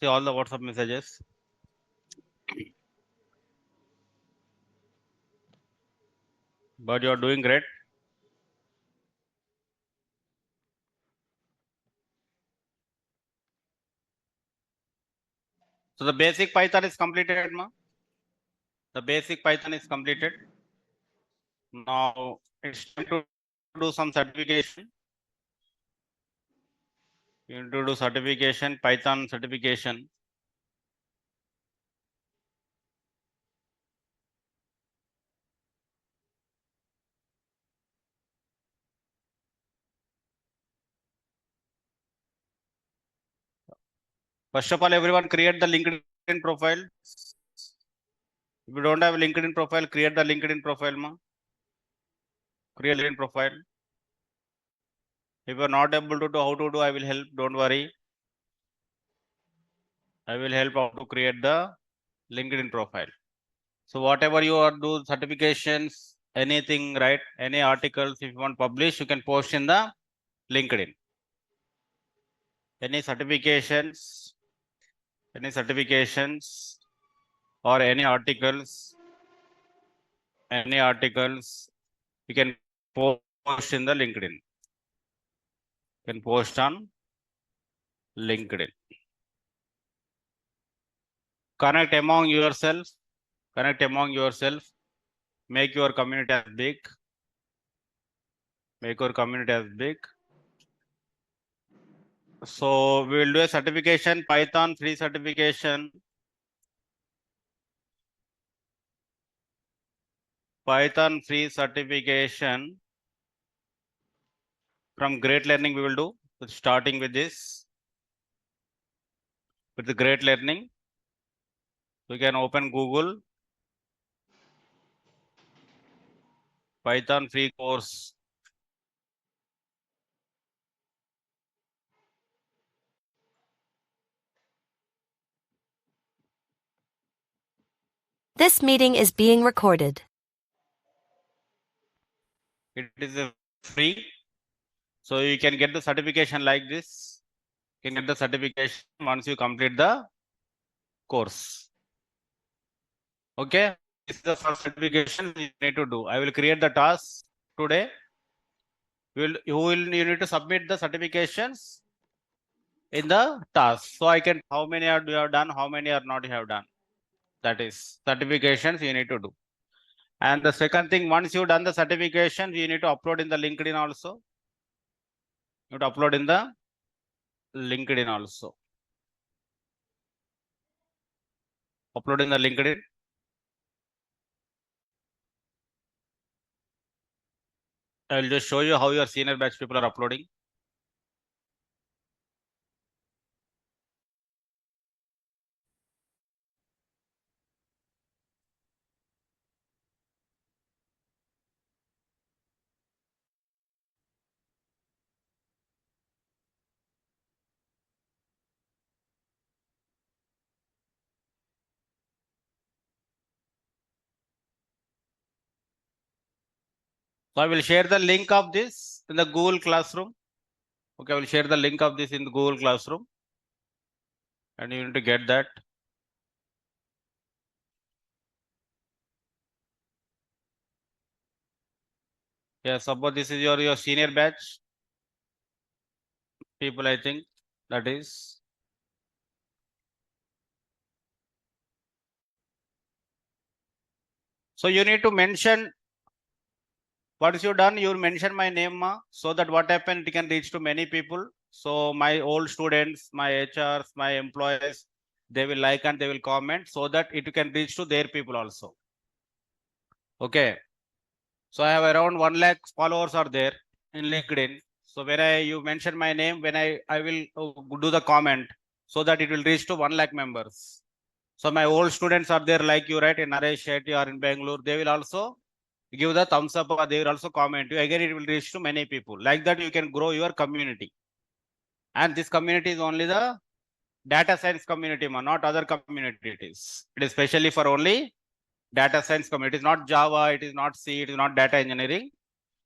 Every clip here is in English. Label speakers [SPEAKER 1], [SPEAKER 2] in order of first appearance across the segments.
[SPEAKER 1] see all the WhatsApp messages. But you are doing great. So the basic Python is completed, ma. The basic Python is completed. Now it's time to do some certification. You need to do certification, Python certification. First of all, everyone create the LinkedIn profile. If you don't have LinkedIn profile, create the LinkedIn profile, ma. Create LinkedIn profile. If you are not able to do how to do, I will help. Don't worry. I will help how to create the LinkedIn profile. So whatever you are do certifications, anything, right? Any articles, if you want to publish, you can post in the LinkedIn. Any certifications or any articles, you can post in the LinkedIn. You can post on LinkedIn. Connect among yourself. Make your community as big. So we will do a certification, Python free certification. Python free certification from Great Learning we will do. Starting with this, with the Great Learning. You can open Google, Python free course.
[SPEAKER 2] This meeting is being recorded.
[SPEAKER 1] It is a free. So you can get the certification like this. You can get the certification once you complete the course. Okay. This is the first certification you need to do. I will create the task today. You need to submit the certifications in the task. So I can how many are you have done, how many are not you have done. That is certifications you need to do. And the second thing, once you've done the certification, you need to upload in the LinkedIn also. You have to upload in the LinkedIn also. Upload in the LinkedIn. I will just show you how your senior batch people are uploading. So I will share the link of this in the Google Classroom. Okay, I will share the link of this in the Google Classroom. And you need to get that. Yeah, suppose this is your senior batch people, I think that is. So you need to mention what you done. You mention my name, ma, so that what happened, it can reach to many people. So my old students, my HRs, my employees, they will like and they will comment so that it can reach to their people also. Okay. So I have around 1 lakh followers are there in LinkedIn. So when you mention my name, when I will do the comment so that it will reach to 1 lakh members. So my old students are there like you, right? In Naresh Shetty or in Bangalore, they will also give the thumbs up or they will also comment you. Again, it will reach to many people. Like that, you can grow your community. And this community is only the data science community, not other communities. It is specially for only data science community. It is not Java, it is not C, it is not data engineering.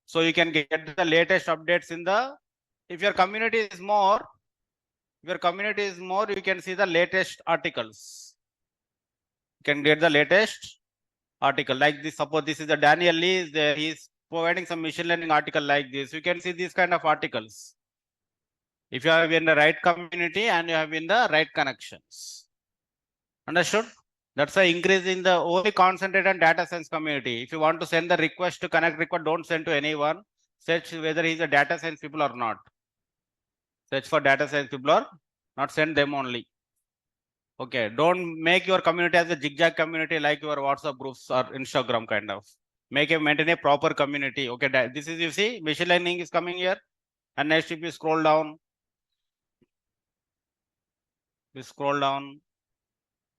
[SPEAKER 1] So you can get the latest updates in the, if your community is more, If your community is more, you can see the latest articles. You can get the latest article like this. Suppose this is the Daniel Lee is there. He is providing some machine learning article like this. You can see these kind of articles. If you have in the right community and you have in the right connections. Understood? That's why increasing the only concentrate on data science community. If you want to send the request to connect request, don't send to anyone. Search whether he's a data science people or not. Search for data science people or not, send them only. Okay, don't make your community as a zigzag community like your WhatsApp groups or Instagram kind of. Maintain a proper community. Okay, this is, you see, machine learning is coming here. And next, if you scroll down,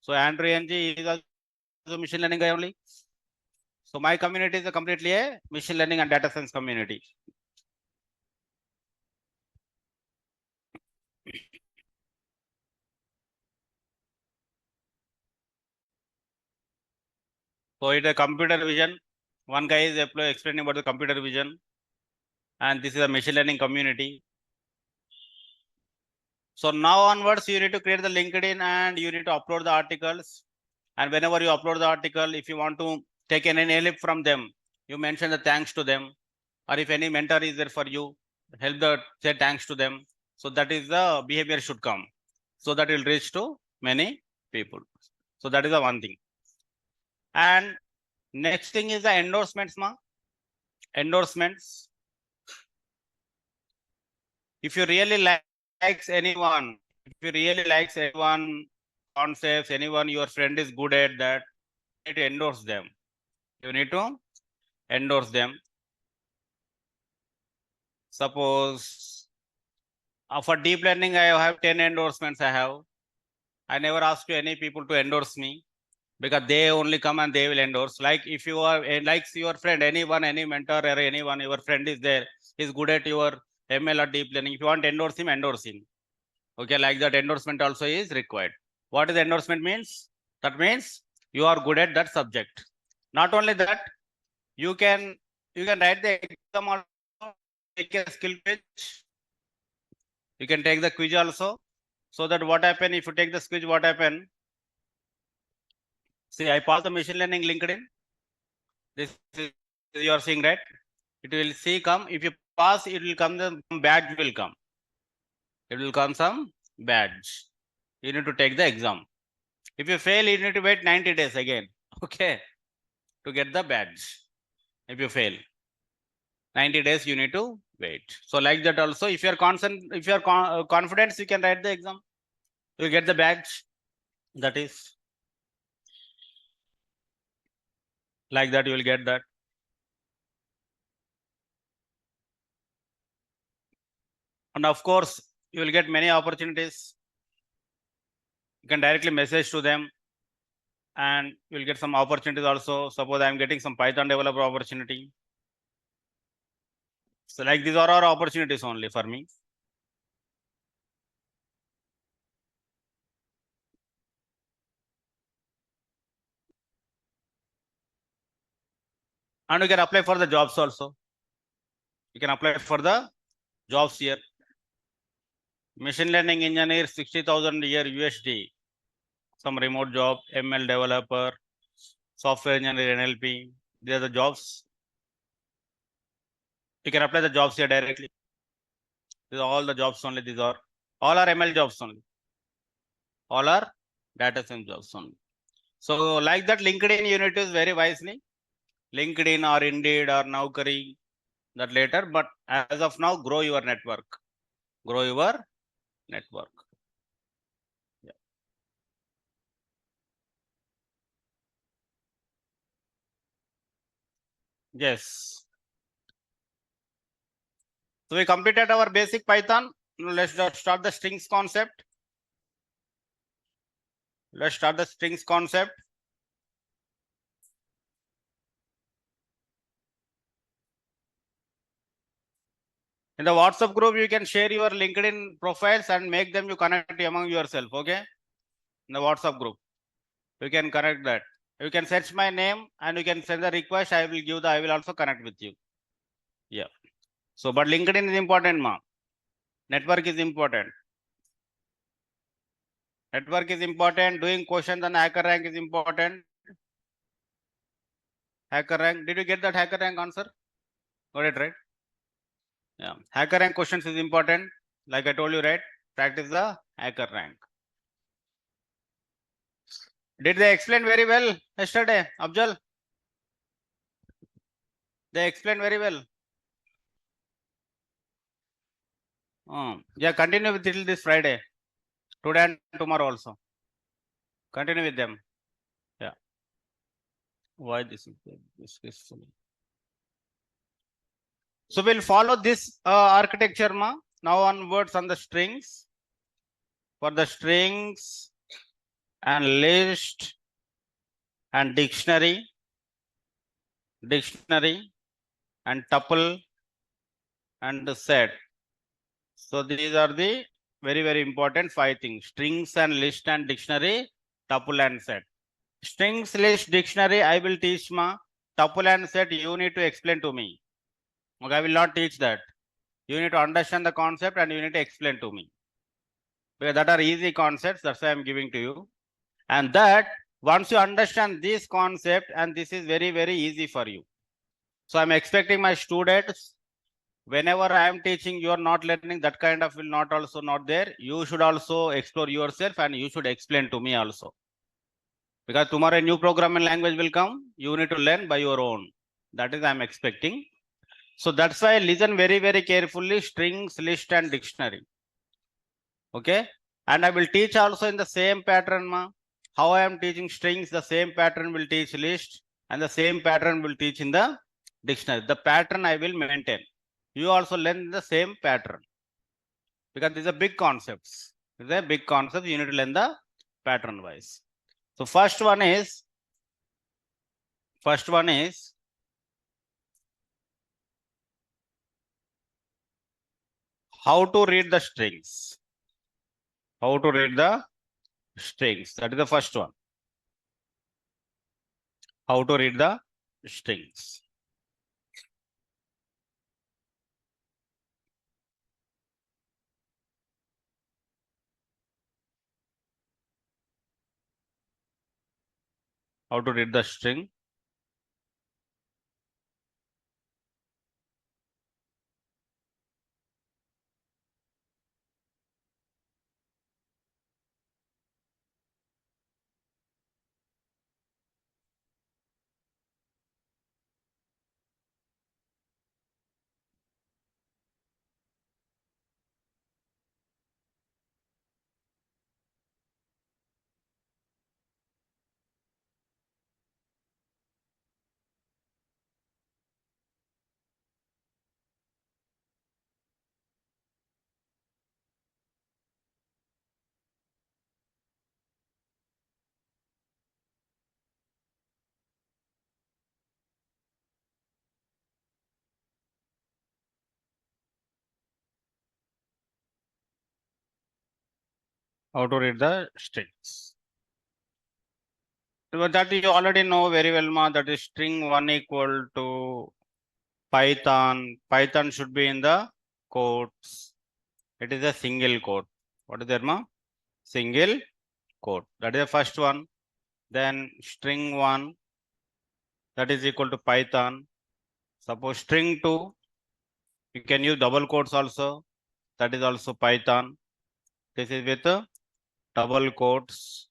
[SPEAKER 1] So Andrew NG is also machine learning guy only. So my community is completely a machine learning and data science community. So it's a computer vision. One guy is explaining about the computer vision. And this is a machine learning community. So now onwards, you need to create the LinkedIn and you need to upload the articles. And whenever you upload the article, if you want to take any help from them, you mention the thanks to them. Or if any mentor is there for you, say thanks to them. So that is the behavior should come. So that will reach to many people. So that is the one thing. And next thing is the endorsements, Endorsements. If you really likes anyone, concepts, anyone your friend is good at that, you need to endorse them. Suppose for deep learning, I have 10 endorsements. I never ask any people to endorse me because they only come and they will endorse. Like if you are likes your friend, any mentor or anyone, your friend is there, is good at your ML or deep learning. If you want to endorse him. Okay, like that endorsement also is required. What is endorsement means? That means you are good at that subject. Not only that, you can write the exam also, take a skill quiz. You can take the quiz also. So that what happen if you take the quiz, what happen? See, I pass the machine learning LinkedIn. This is you are seeing, right? It will see come. If you pass, it will come, the badge will come. It will come some badge. You need to take the exam. If you fail, you need to wait 90 days again. Okay. To get the badge. If you fail, 90 days you need to wait. So like that also, if you are confident, you can write the exam. You get the badge. That is like that. You will get that. And of course, you will get many opportunities. You can directly message to them and you will get some opportunities also. Suppose I am getting some Python developer opportunity. So like these are our opportunities only for me. And you can apply for the jobs also. You can apply for the jobs here. Machine learning engineer, 60,000 a year USD. Some remote job, ML developer, software engineer, NLP. These are the jobs. You can apply the jobs here directly. These are all the jobs only. These are all are ML jobs only. All are data science jobs only. So like that, LinkedIn you need to use very wisely. LinkedIn or Indeed or Naukri, that later. But as of now, grow your network. Grow your network. Yeah. Yes. So we completed our basic Python. Let's start the strings concept. Let's start the strings concept. In the WhatsApp group, you can share your LinkedIn profiles and make them you connect among yourself. Okay. In the WhatsApp group, you can connect that. You can search my name and you can send the request. I will also connect with you. Yeah. So, but LinkedIn is important, ma. Network is important. Network is important. Doing questions on hacker rank is important. Hacker rank. Did you get that hacker rank answer? Got it, right? Yeah. Hacker rank questions is important. Like I told you, right? Practice the hacker rank. Did they explain very well yesterday, Abjal? They explained very well. Yeah, continue with till this Friday. Today and tomorrow also. Continue with them. Yeah. Why this is full? So we'll follow this architecture now onwards on the strings. For the strings and list and dictionary and tuple and the set. So these are the very important 5 things: strings and list and dictionary, tuple and set. Strings, list, dictionary I will teach tuple and set you need to explain to me. Okay, I will not teach that. You need to understand the concept and you need to explain to me. Because that are easy concepts, that's why I'm giving to you. And that once you understand this concept, and this is very easy for you. So I'm expecting my students, whenever I am teaching, you are not learning, that kind of will not also not there. You should also explore yourself and you should explain to me also. Because tomorrow a new programming language will come, you need to learn by your own. That is I'm expecting. So that's why listen very carefully, strings, list and dictionary. Okay. And I will teach also in the same pattern. How I am teaching strings, the same pattern will teach list and the same pattern will teach in the dictionary. The pattern I will maintain. You also learn the same pattern. Because these are big concepts. These are big concepts. You need to learn the pattern wise. So first one is how to read the strings. How to read the strings. That is the first one. How to read the strings. How to read the string. How to read the strings. So that you already know very well, that is string 1 equal to Python. Python should be in the quotes. It is a single quote. What is that, single quote. That is the first one. Then string 1, that is equal to Python. Suppose string 2, you can use double quotes also. That is also Python. This is with double quotes.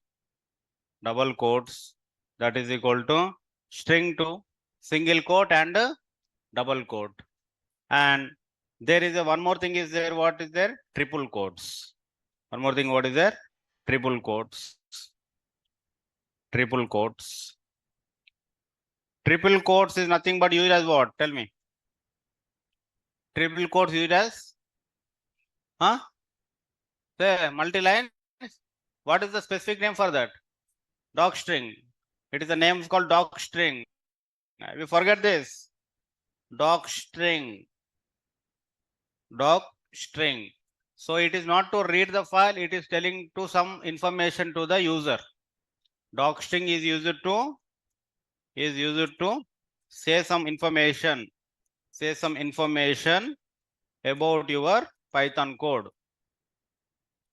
[SPEAKER 1] That is equal to string 2, single quote and double quote. And there is one more thing is there. What is there? Triple quotes. One more thing, what is there? Triple quotes. Triple quotes. Triple quotes is nothing but used as what? Tell me. Triple quotes used as? Say multi-line. What is the specific name for that? Docstring. It is the name is called docstring. We forget this. Docstring. Docstring. So it is not to read the file, it is telling to some information to the user. Docstring is used to say some information. Say some information about your Python code.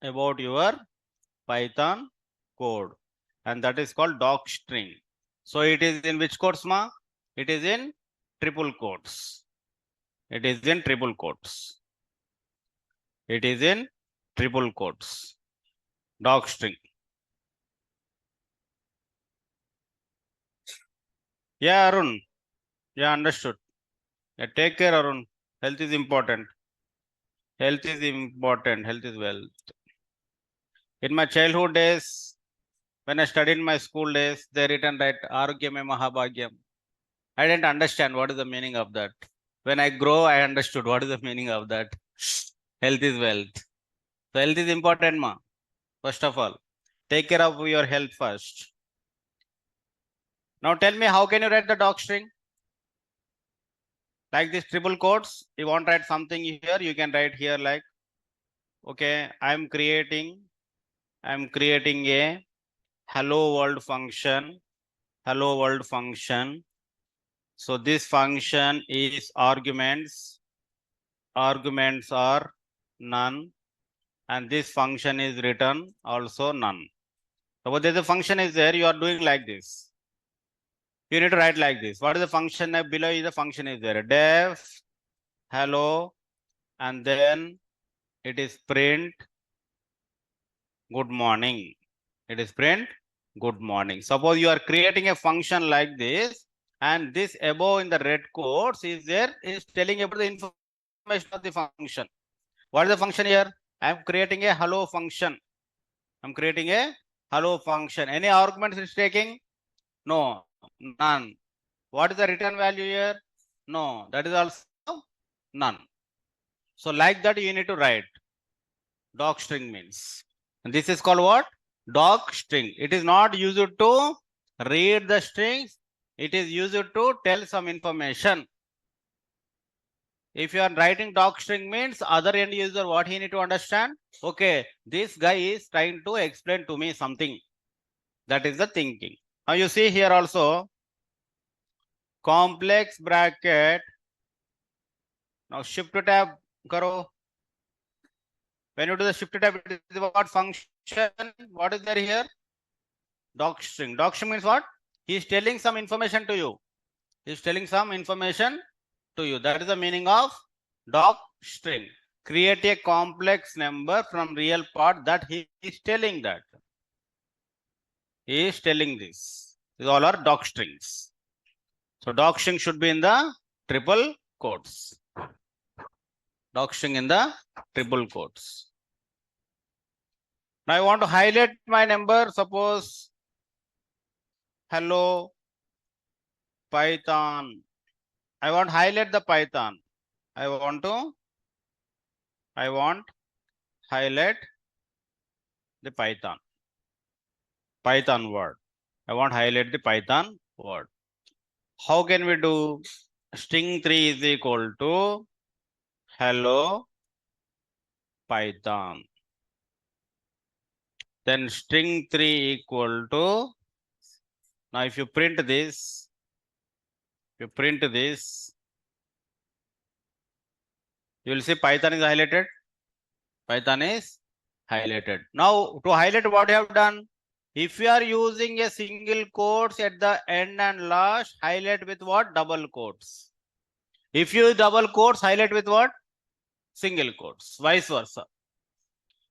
[SPEAKER 1] About your Python code, and that is called docstring. So it is in which quotes, ma? It is in triple quotes. It is in triple quotes. It is in triple quotes. Docstring. Yeah, Arun. Yeah, understood. Yeah, take care, Arun. Health is important. Health is important. Health is wealth. In my childhood days, when I studied in my school days, they written that Arogyame Mahabhagyam. I didn't understand what is the meaning of that. When I grow, I understood what is the meaning of that. Health is wealth. So health is important, ma. First of all, take care of your health first. Now tell me, how can you write the docstring? Like this triple quotes, you want to write something here, you can write here like, okay, I'm creating a hello world function. Hello world function. So this function is arguments. Arguments are none. And this function is written also none. So there's a function is there, you are doing like this. You need to write like this. What is the function? Below is the function is there. Def hello, and then it is print good morning. It is print good morning. Suppose you are creating a function like this, and this above in the red quotes is there, is telling about the information of the function. What is the function here? I am creating a hello function. I'm creating a hello function. Any arguments it's taking? No, none. What is the return value here? No, that is also none. So like that you need to write. Docstring means. And this is called what? Docstring. It is not used to read the strings. It is used to tell some information. If you are writing docstring means other end user, what he need to understand? Okay, this guy is trying to explain to me something. That is the thinking. Now you see here also complex bracket. Now shift tab karo. When you do the shift tab, it is what function? What is there here? Docstring. Docstring means what? He is telling some information to you. He is telling some information to you. That is the meaning of docstring. Create a complex number from real part that he is telling that. He is telling this. These all are docstrings. So docstring should be in the triple quotes. Docstring in the triple quotes. Now I want to highlight my number. Suppose hello Python. I want to highlight the Python. I want highlight the Python word. I want highlight the Python word. How can we do? String 3 is equal to hello Python. Then string 3 equal to, now if you print this, you will see Python is highlighted. Python is highlighted. Now to highlight, what you have done? If you are using a single quotes at the end and last, highlight with what? Double quotes. If you use double quotes, highlight with what? Single quotes. Vice versa.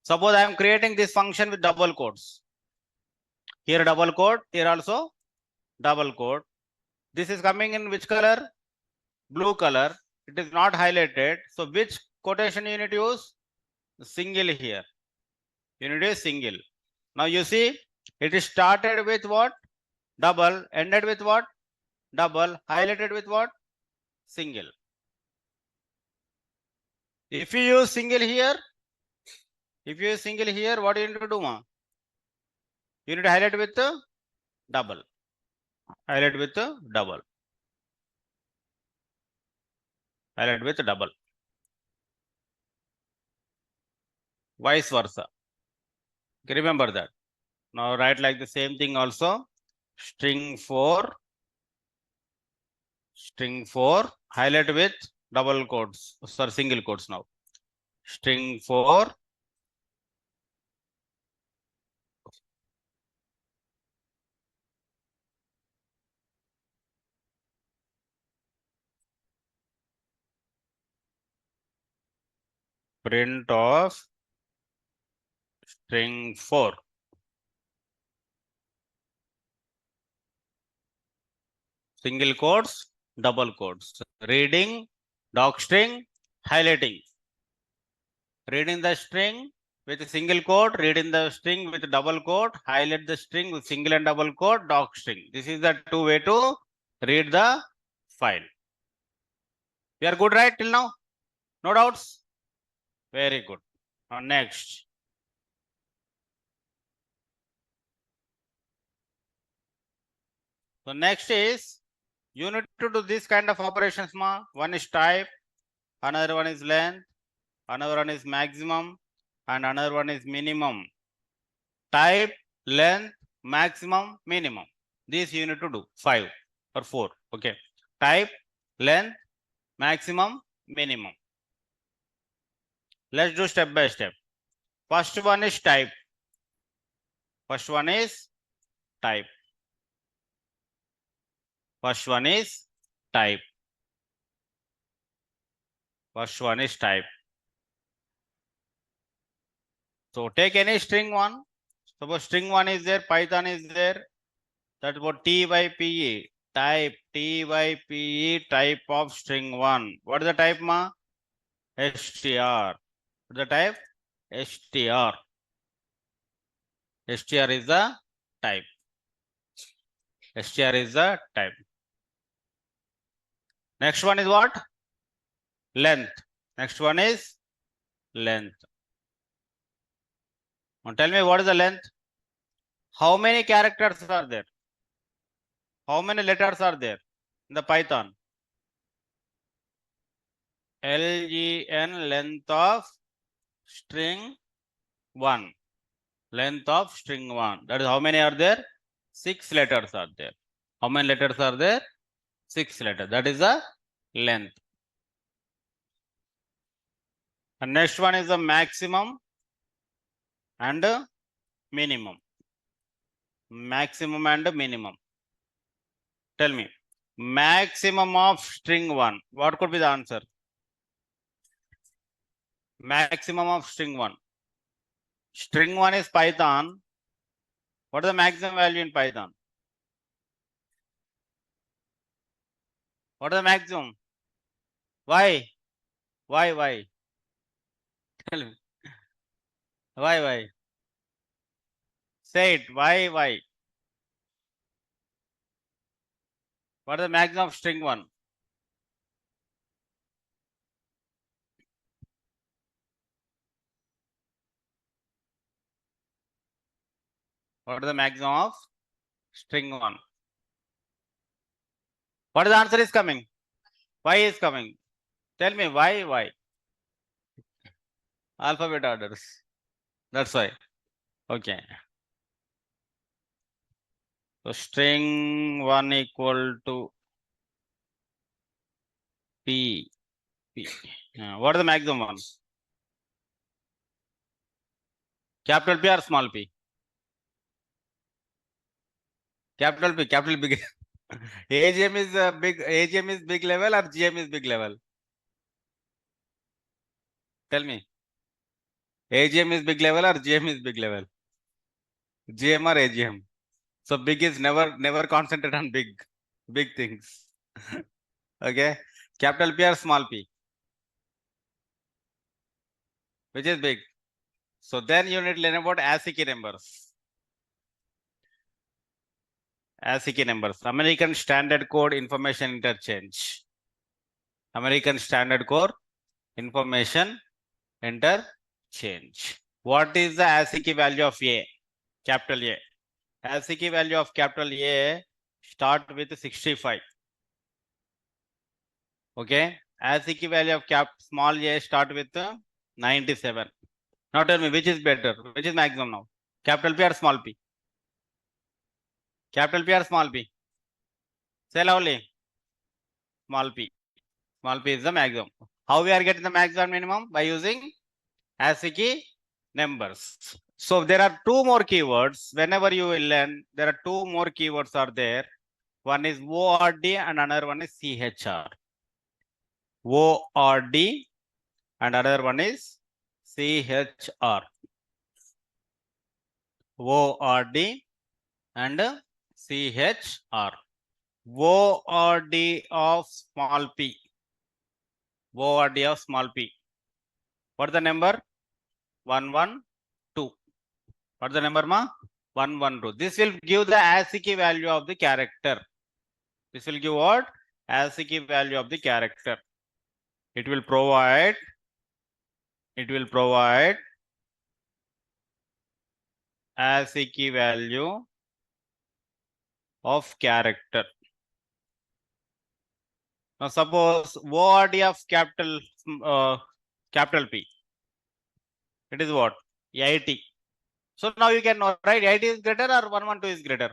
[SPEAKER 1] Suppose I am creating this function with double quotes. Here double quote, here also double quote. This is coming in which color? Blue color. It is not highlighted. So which quotation you need to use? Single here. You need a single. Now you see, it is started with what? Double. Ended with what? Double. Highlighted with what? Single. If you use single here, what do you need to do? You need to highlight with double. Highlight with double. Highlight with double. Vice versa. Okay, remember that. Now write like the same thing also. String 4. Highlight with double quotes. Sorry, single quotes now. String 4. Print of string 4. Single quotes, double quotes. Reading, docstring, highlighting. Reading the string with a single quote, reading the string with double quote, highlight the string with single and double quote, docstring. This is the two way to read the file. We are good, right, till now? No doubts? Very good. Now next. So next is, you need to do this kind of operations, ma. One is type, another one is length, another one is maximum, and another one is minimum. Type, length, maximum, minimum. This you need to do 5 or 4. Okay. Type, length, maximum, minimum. Let's do step by step. First one is type. First one is type. First one is type. First one is type. So take any string one. Suppose string one is there, Python is there. That's what type. Type type type of string one. What is the type, ma? str. What is the type? str. str is the type. str is the type. Next one is what? Length. Next one is length. Now tell me, what is the length? How many characters are there? How many letters are there in the Python? LGN, length of string 1. Length of string 1. That is how many are there? 6 letters are there. How many letters are there? 6 letters. That is the length. And next one is the maximum and minimum. Maximum and minimum. Tell me, maximum of string 1. What could be the answer? Maximum of string 1. String 1 is Python. What is the maximum value in Python? What is the maximum? Why? Why? Tell me. Why? Say it. Why? What is the maximum of string 1? What is the maximum of string 1? What is the answer is coming? Why is coming? Tell me why? Alphabet orders. That's why. Okay. So string 1 equal to P. What is the maximum one? Capital P or small p? Capital P, capital big. AGM is big. AGM is big level or GM is big level? Tell me. AGM is big level or GM is big level? GM or AGM? So big is never concentrate on big things. Okay. Capital P or small p? Which is big? So then you need to learn about ASCII numbers. ASCII numbers. American Standard Code Information Interchange. American Standard Code Information Interchange. What is the ASCII value of A? Capital A. ASCII value of capital A start with 65. Okay. ASCII value of small a start with 97. Now tell me, which is better? Which is maximum now? Capital P or small p? Capital P or small p? Say loudly. Small p. Small p is the maximum. How we are getting the maximum minimum? By using ASCII numbers. So there are two more keywords. Whenever you will learn, there are two more keywords are there. One is ORD and another one is CHR. ORD and another one is CHR. ORD and CHR. ORD of small p. ORD of small p. What is the number? 112. What is the number, ma? 112. This will give the ASCII value of the character. This will give what? ASCII value of the character. It will provide ASCII value of character. Now suppose ORD of capital P. It is what? 80. So now you can know, right? 80 is greater or 112 is greater?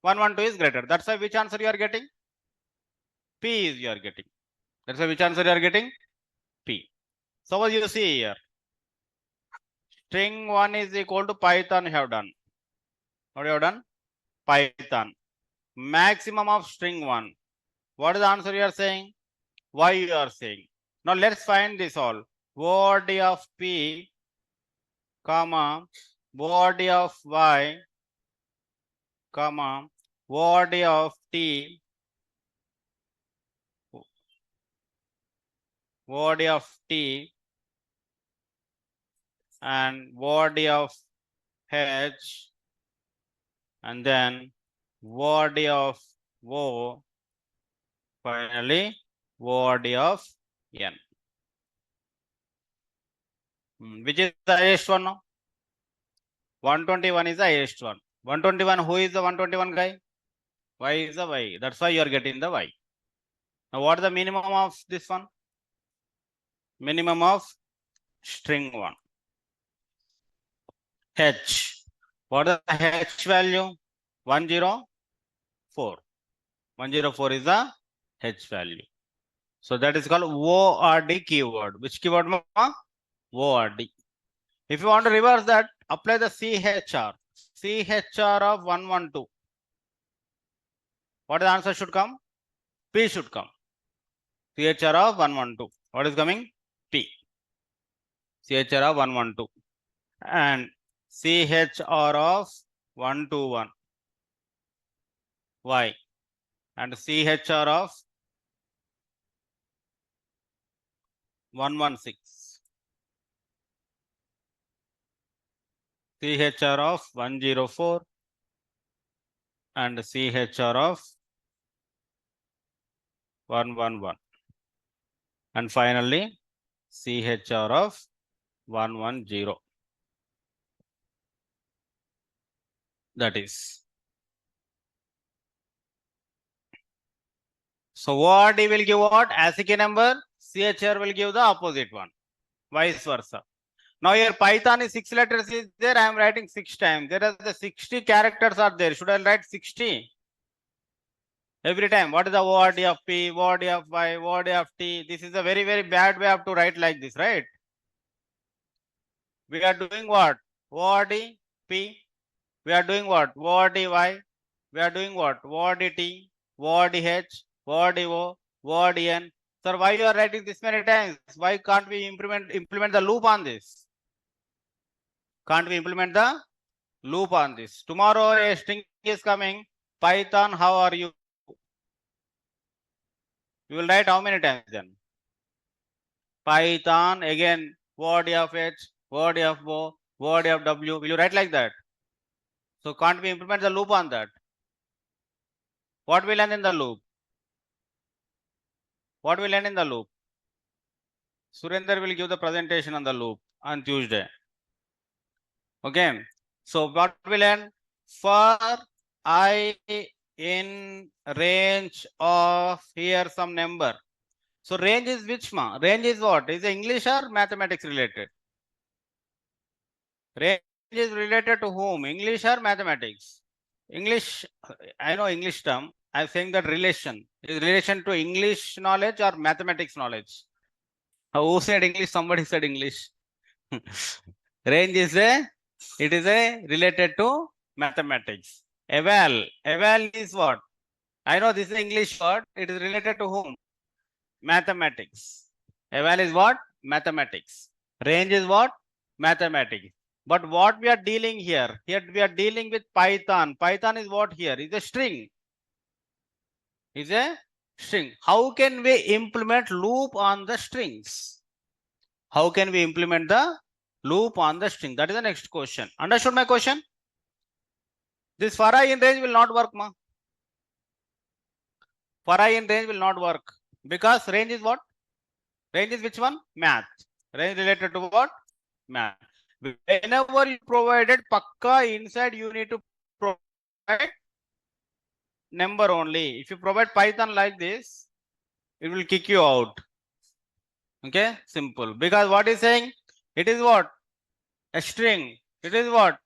[SPEAKER 1] 112 is greater. That's why which answer you are getting? P is you are getting. That's why which answer you are getting? P. So what you see here? String 1 is equal to Python you have done. What you have done? Python. Maximum of string 1. What is the answer you are saying? Y you are saying. Now let's find this all. ORD of P, comma, ORD of Y, comma, ORD of T, ORD of T, and ORD of H, and then ORD of O, finally ORD of N. Which is the highest one now? 121 is the highest one. 121, who is the 121 guy? Y is the Y. That's why you are getting the Y. Now what is the minimum of this one? Minimum of string 1. H. What is the H value? 104. 104 is the H value. So that is called ORD keyword. Which keyword? ORD. If you want to reverse that, apply the CHR. CHR of 112. What the answer should come? P should come. CHR of 112. What is coming? P. CHR of 112. And CHR of 121. Y. And CHR of 116. CHR of 104. And CHR of 111. And finally, CHR of 110. That is. So ORD will give what? ASCII number. CHR will give the opposite one. Vice versa. Now here Python is 6 letters is there. I am writing 6 times. There are the 60 characters are there. Should I write 60? Every time. What is the ORD of P, ORD of Y, ORD of T? This is a very, very bad way of to write like this, right? We are doing what? ORD P. We are doing what? ORD Y. We are doing what? ORD T, ORD H, ORD O, ORD N. Sir, why you are writing this many times? Why can't we implement the loop on this? Can't we implement the loop on this? Tomorrow a string is coming. Python, how are you? You will write how many times then? Python, again, ORD of H, ORD of O, ORD of W. Will you write like that? So can't we implement the loop on that? What will end in the loop? What will end in the loop? Surinder will give the presentation on the loop on Tuesday. Okay. So what will end? For I in range of here some number. So range is which ma? Range is what? Is it English or mathematics related? Range is related to whom? English or mathematics? English, I know English term. I'm saying that relation is relation to English knowledge or mathematics knowledge. Who said English? Somebody said English. Range is it is related to mathematics. Eval is what? I know this is English word. It is related to whom? Mathematics. Eval is what? Mathematics. Range is what? Mathematics. But what we are dealing here? Here we are dealing with Python. Python is what here? Is a string. Is a string. How can we implement loop on the strings? How can we implement the loop on the string? That is the next question. Understood my question? This for I in range will not work, ma. For I in range will not work because range is what? Range is which one? Math. Range related to what? Math. Whenever you provided pakka inside, you need to provide number only. If you provide Python like this, it will kick you out. Okay, simple. Because what is saying? It is what? A string. It is what?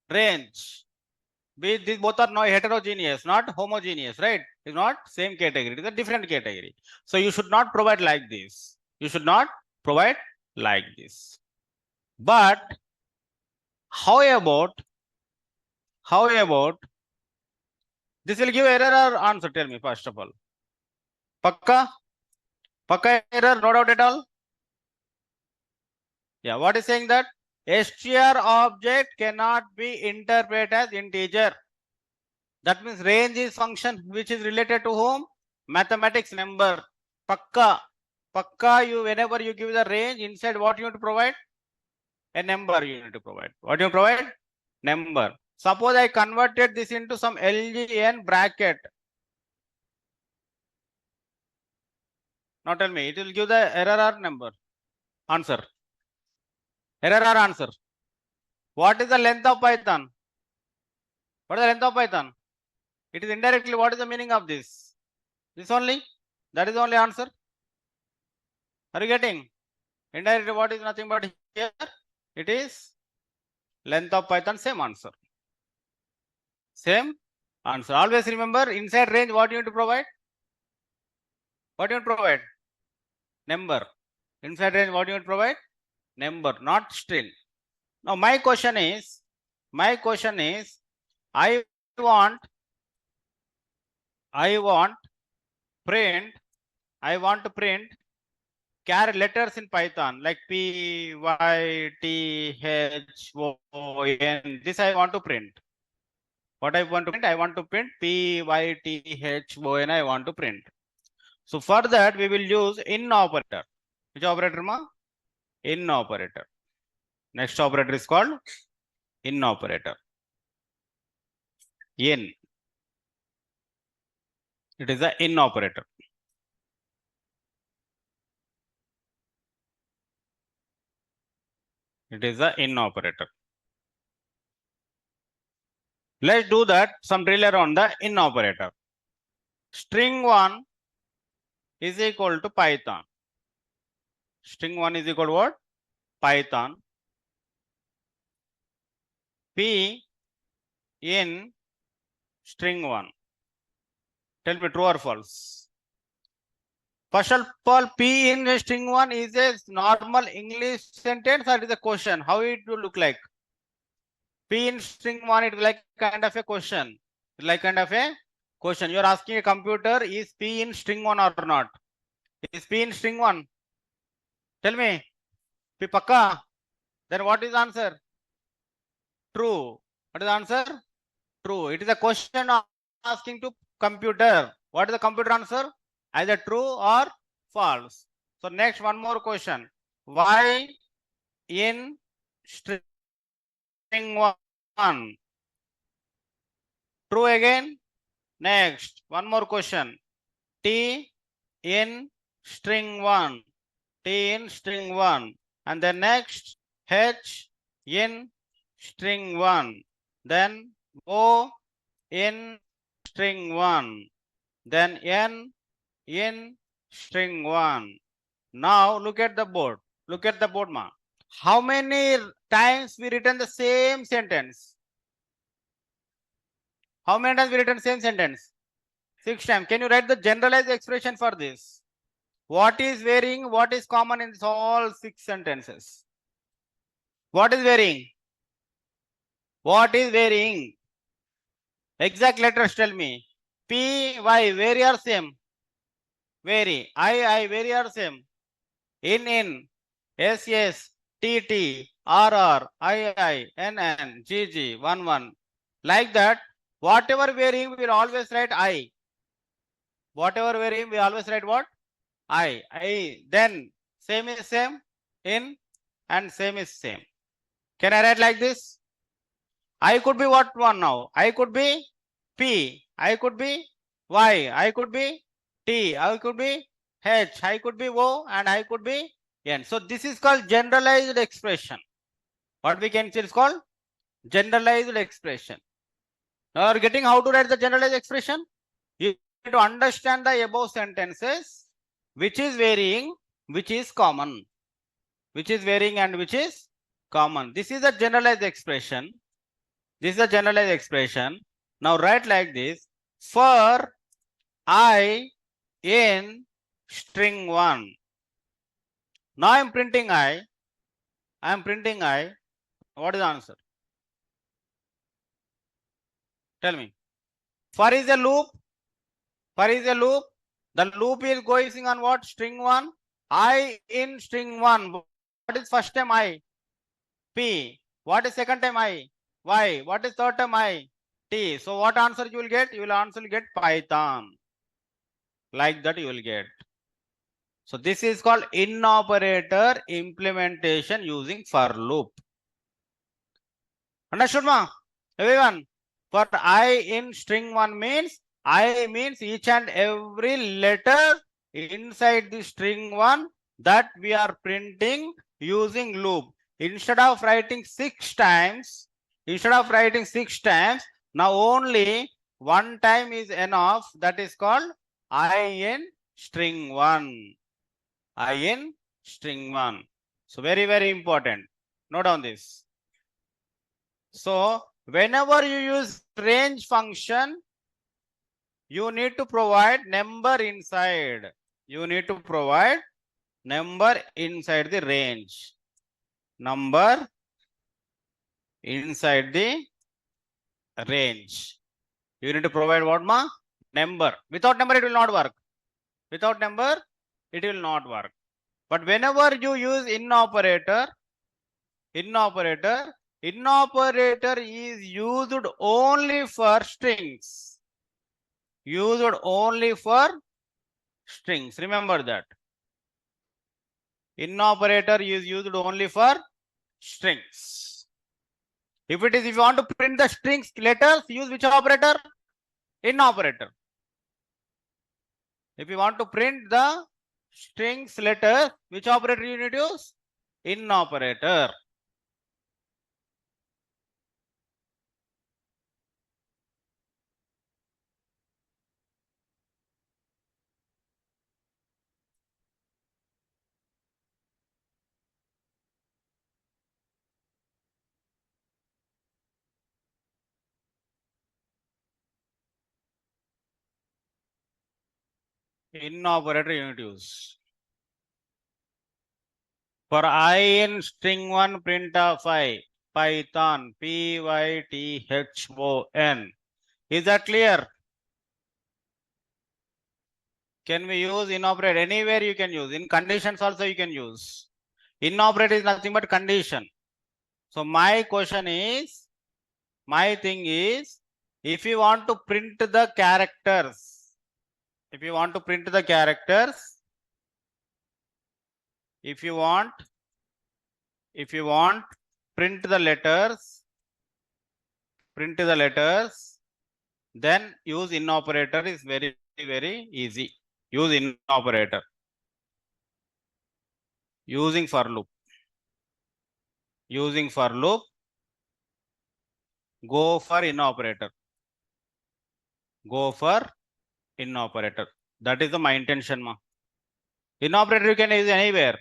[SPEAKER 1] Range. These both are not heterogeneous, not homogeneous, right? It's not same category. It is a different category. So you should not provide like this. You should not provide like this. But how about this will give error or answer? Tell me first of all. Pakka error, no doubt at all. Yeah, what is saying that str object cannot be interpreted as integer. That means range is function which is related to whom? Mathematics number. Pakka, you whenever you give the range inside, what you need to provide? A number you need to provide. What do you provide? Number. Suppose I converted this into some LGN bracket. Now tell me, it will give the error or number? Answer. Error or answer? What is the length of Python? What is the length of Python? It is indirectly, what is the meaning of this? This only? That is the only answer? Are you getting? Indirectly, what is nothing but here? It is length of Python, same answer. Same answer. Always remember, inside range, what you need to provide? What you need to provide? Number. Inside range, what you need to provide? Number, not string. Now, my question is, I want to print char letters in Python like P, Y, T, H, O, N. This I want to print. What I want to print? I want to print P, Y, T, H, O, N. I want to print. So for that, we will use in operator. Which operator, ma? In operator. Next operator is called in operator. In. It is the in operator. It is the in operator. Let's do that. Some drill around the in operator. String 1 is equal to Python. String 1 is equal to what? Python. P in string 1. Tell me true or false. First of all, P in string 1 is a normal English sentence or is a question? How it will look like? P in string 1, it is like kind of a question. Like kind of a question. You are asking a computer, is P in string 1 or not? Is P in string 1? Tell me. P pakka. Then what is the answer? True. What is the answer? True. It is a question asking to computer. What is the computer answer? Either true or false. So next, one more question. Why in string 1? True again. Next, one more question. T in string 1. T in string 1. And then next, H in string 1. Then O in string 1. Then N in string 1. Now look at the board. Look at the board, ma. How many times we written the same sentence? How many times we written same sentence? 6 times. Can you write the generalized expression for this? What is varying? What is common in all 6 sentences? What is varying? What is varying? Exact letters tell me. P, Y, vary or same? Vary. I, vary or same? In, S, TT, RR, II, NN, GG, 11. Like that, whatever varying, we will always write I. Whatever varying, we always write what? I. Then same is same, in, and same is same. Can I write like this? I could be what one now? I could be P. I could be Y. I could be T. I could be H. I could be O, and I could be N. So this is called generalized expression. What we can say is called generalized expression. Now you are getting how to write the generalized expression? You need to understand the above sentences, which is varying, which is common. Which is varying and which is common. This is a generalized expression. This is a generalized expression. Now write like this. For I in string 1. Now I am printing I. I am printing I. What is the answer? Tell me. For is a loop. For is a loop. The loop is going on what? String 1. I in string 1. What is first time I? P. What is second time I? Y. What is third time I? T. So what answer you will get? You will answer get Python. Like that you will get. So this is called in-operator implementation using for loop. Understood, ma? Everyone? For I in string 1 means I means each and every letter inside the string 1 that we are printing using loop. Instead of writing 6 times, now only one time is enough. That is called I in string 1. I in string 1. So very, very important. Note down this. So whenever you use range function, you need to provide number inside. You need to provide number inside the range. Number inside the range. You need to provide what, ma? Number. Without number, it will not work. Without number, it will not work. But whenever you use in operator is used only for strings. Used only for strings. Remember that. In operator is used only for strings. If you want to print the strings letters, use which operator? In operator. If you want to print the strings letters, which operator you need to use? In operator. In operator you need to use. For I in string 1 print of I, Python, Python. Is that clear? Can we use in operator? Anywhere you can use. In conditions also you can use. In operator is nothing but condition. So my question is, my thing is, if you want to print the characters, if you want print the letters, then use in operator is very, very easy. Use in operator. Using for loop. Go for in operator. That is my intention, ma. In operator you can use anywhere.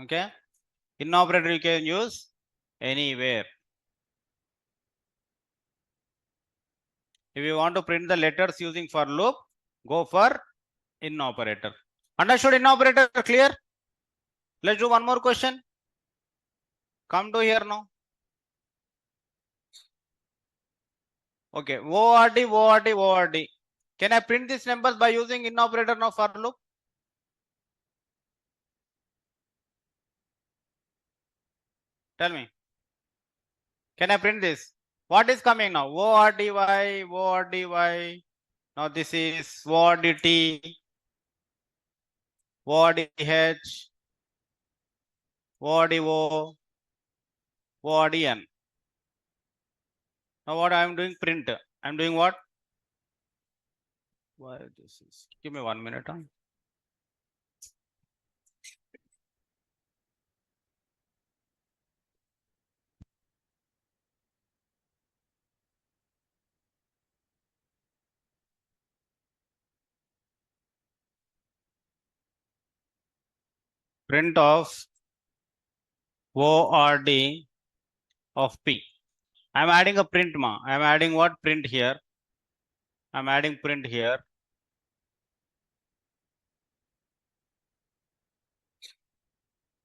[SPEAKER 1] Okay. In operator you can use anywhere. If you want to print the letters using for loop, go for in operator. Understood in operator? Clear? Let's do one more question. Come to here now. Okay. ORD. Can I print these numbers by using in operator now for loop? Tell me. Can I print this? What is coming now? ORDY, ORDY. Now this is ORDT, ORDH, ORDO, ORDN. Now what I am doing? Print. I am doing what? Why this is? Give me 1 minute. Huh? Print of ORD of P. I am adding a print ma. I am adding what? Print here. I am adding print here.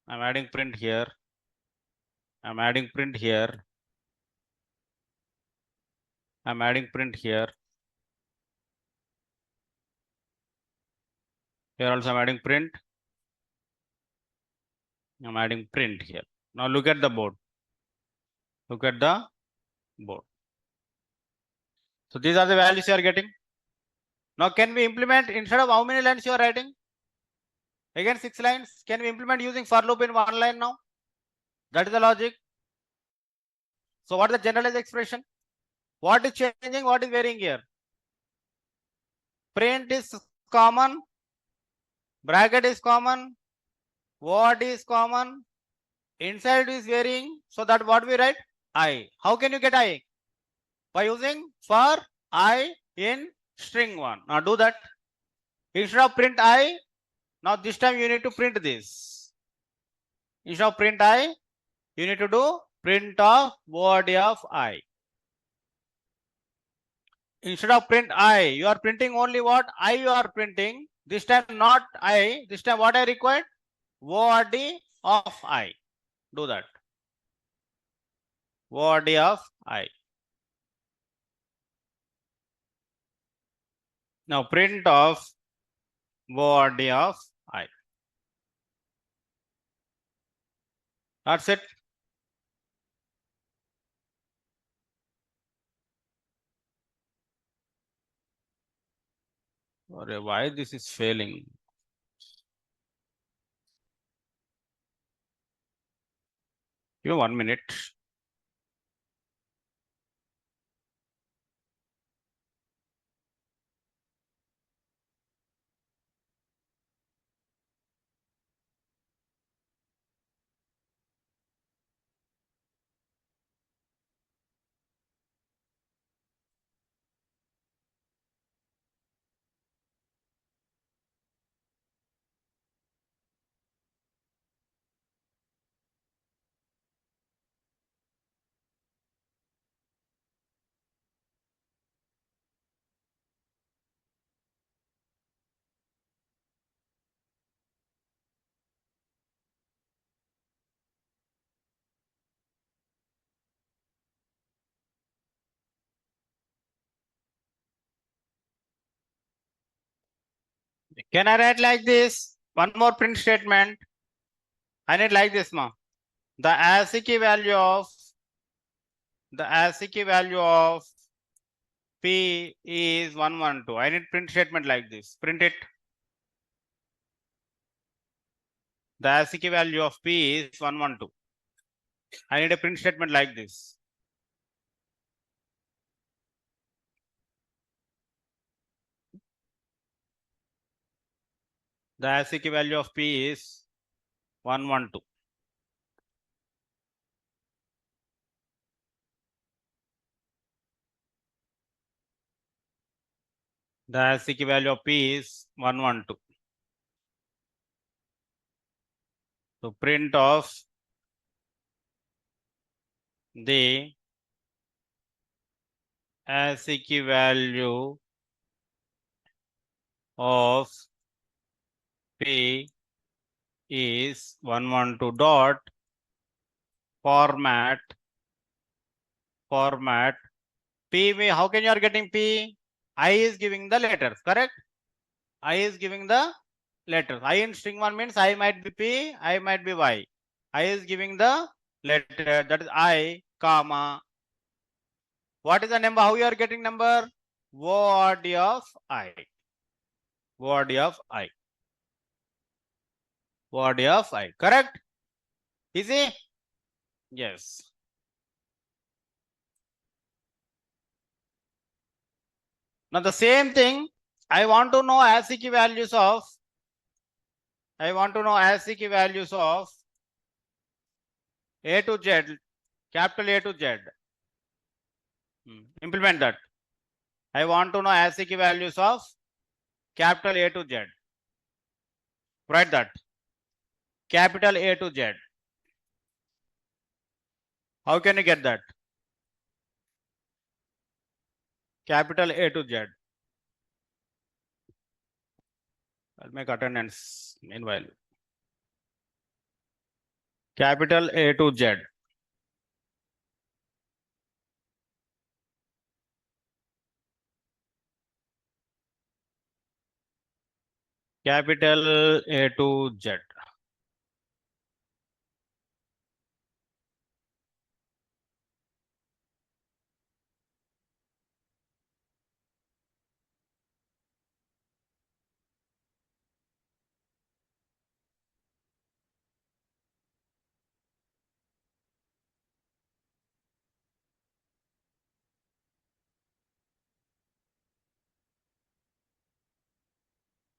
[SPEAKER 1] I am adding print here. I am adding print here. I am adding print here. Here also I am adding print. I am adding print here. Now look at the board. Look at the board. So these are the values you are getting. Now can we implement, instead of how many lines you are writing? Again 6 lines. Can we implement using for loop in 1 line now? That is the logic. So what is the generalized expression? What is changing? What is varying here? Print is common. Bracket is common. Word is common. Inside is varying. So that what we write? I. How can you get I? By using for I in string 1. Now do that. Instead of print I, now this time you need to print this. Instead of print I, you need to do print of word of I. Instead of print I, you are printing only what I you are printing. This time not I. This time what I required? Word of I. Do that. Word of I. Now print of word of I. That's it. Why this is failing? Give me 1 minute. Can I write like this? One more print statement. I need like this, ma. The ASCII value of P is 112. I need print statement like this. Print it. The ASCII value of P is 112. I need a print statement like this. The ASCII value of P is 112. The ASCII value of P is 112. So print of the ASCII value of P is 112 dot format P. How can you are getting P? I is giving the letters, correct? I is giving the letters. I in string 1 means I might be P, I might be Y. I is giving the Let that is I, comma. What is the number? How you are getting number? ORD of I. ORD of I. ORD of I. Correct? Easy? Yes. Now the same thing, I want to know ASCII values of A to Z, capital A to Z. Implement that. I want to know ASCII values of capital A to Z. Write that. Capital A to Z. How can you get that? Capital A to Z. I'll make attendance meanwhile. Capital A to Z. Capital A to Z.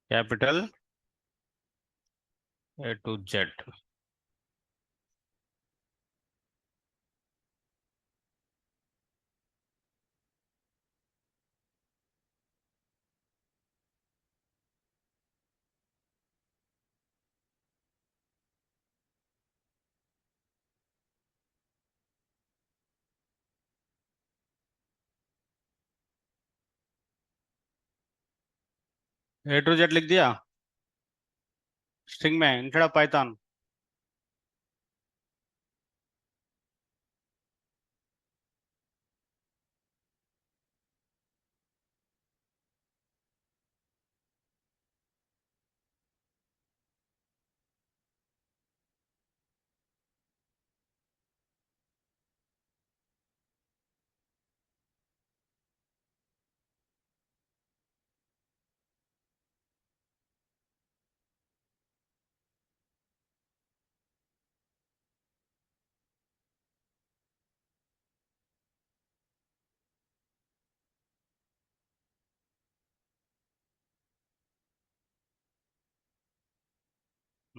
[SPEAKER 1] Capital A to Z. A to Z लिख दिया string में instead of Python.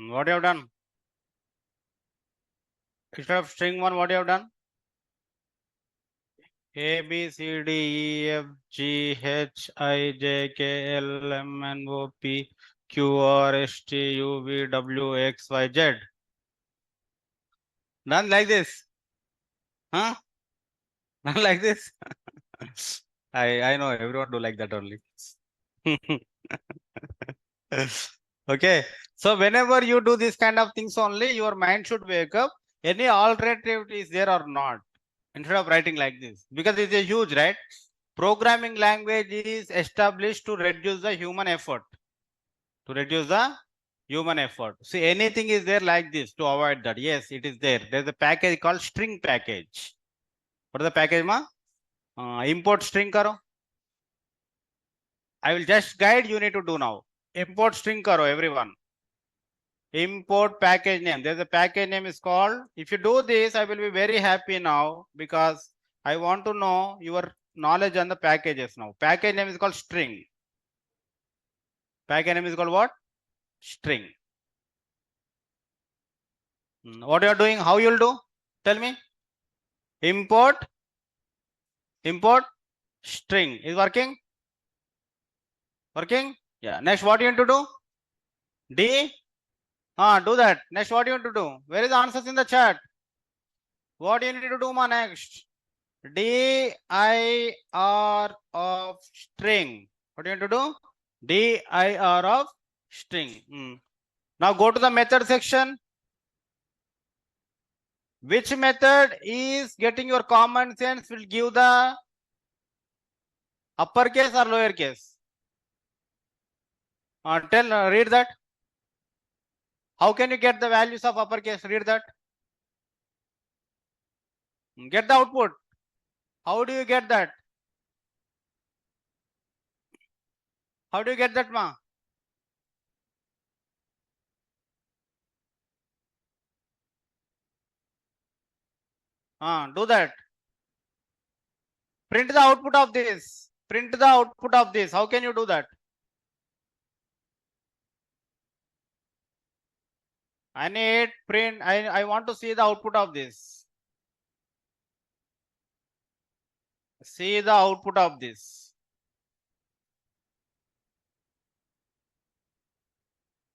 [SPEAKER 1] What you have done? Instead of string 1, what you have done? A, B, C, D, E, F, G, H, I, J, K, L, M, N, O, P, Q, R, S, T, U, V, W, X, Y, Z. Done like this? Huh? Done like this? I know everyone do like that only. Okay. So whenever you do this kind of things only, your mind should wake up. Any alternative is there or not? Instead of writing like this. Because it's a huge, right? Programming language is established to reduce the human effort. To reduce the human effort. See, anything is there like this to avoid that. Yes, it is there. There's a package called string package. What is the package, ma? Import string karo. I will just guide, you need to do now. Import string karo, everyone. Import package name. There's a package name is called. If you do this, I will be very happy now because I want to know your knowledge on the packages now. Package name is called string. Package name is called what? String. What you are doing? How you will do? Tell me. Import string is working. Working? Yeah. Next, what you need to do? D. Do that. Next, what you need to do? Where is the answers in the chat? What you need to do, ma? Next. dir of string. What do you need to do? dir of string. Now go to the method section. Which method is getting your common sense will give the uppercase or lowercase? Read that. How can you get the values of uppercase? Read that. Get the output. How do you get that? How do you get that, ma? Do that. Print the output of this. Print the output of this. How can you do that? I need print. I want to see the output of this. See the output of this.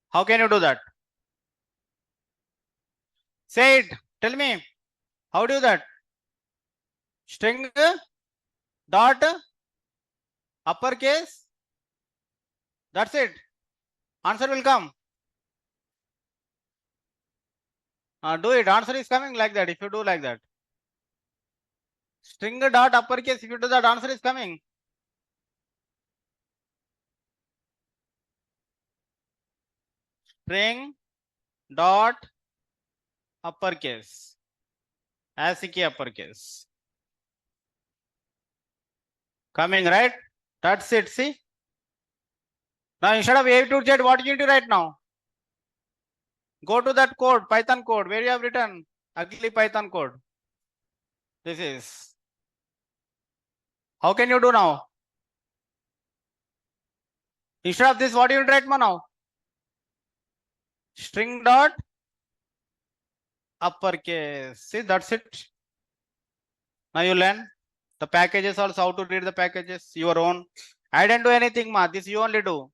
[SPEAKER 1] How can you do that? Say it. Tell me. How do you do that? String dot uppercase. That's it. Answer will come. Do it. Answer is coming like that. If you do like that. String dot uppercase. If you do that, answer is coming. String dot uppercase. ASCII uppercase. Coming, right? That's it. See? Now instead of A to Z, what you need to write now? Go to that code, Python code, where you have written ugly Python code. This is. How can you do now? Instead of this, what do you write now? String dot uppercase. See, that's it. Now you learn the packages also, how to read the packages, your own. I didn't do anything, ma. This you only do.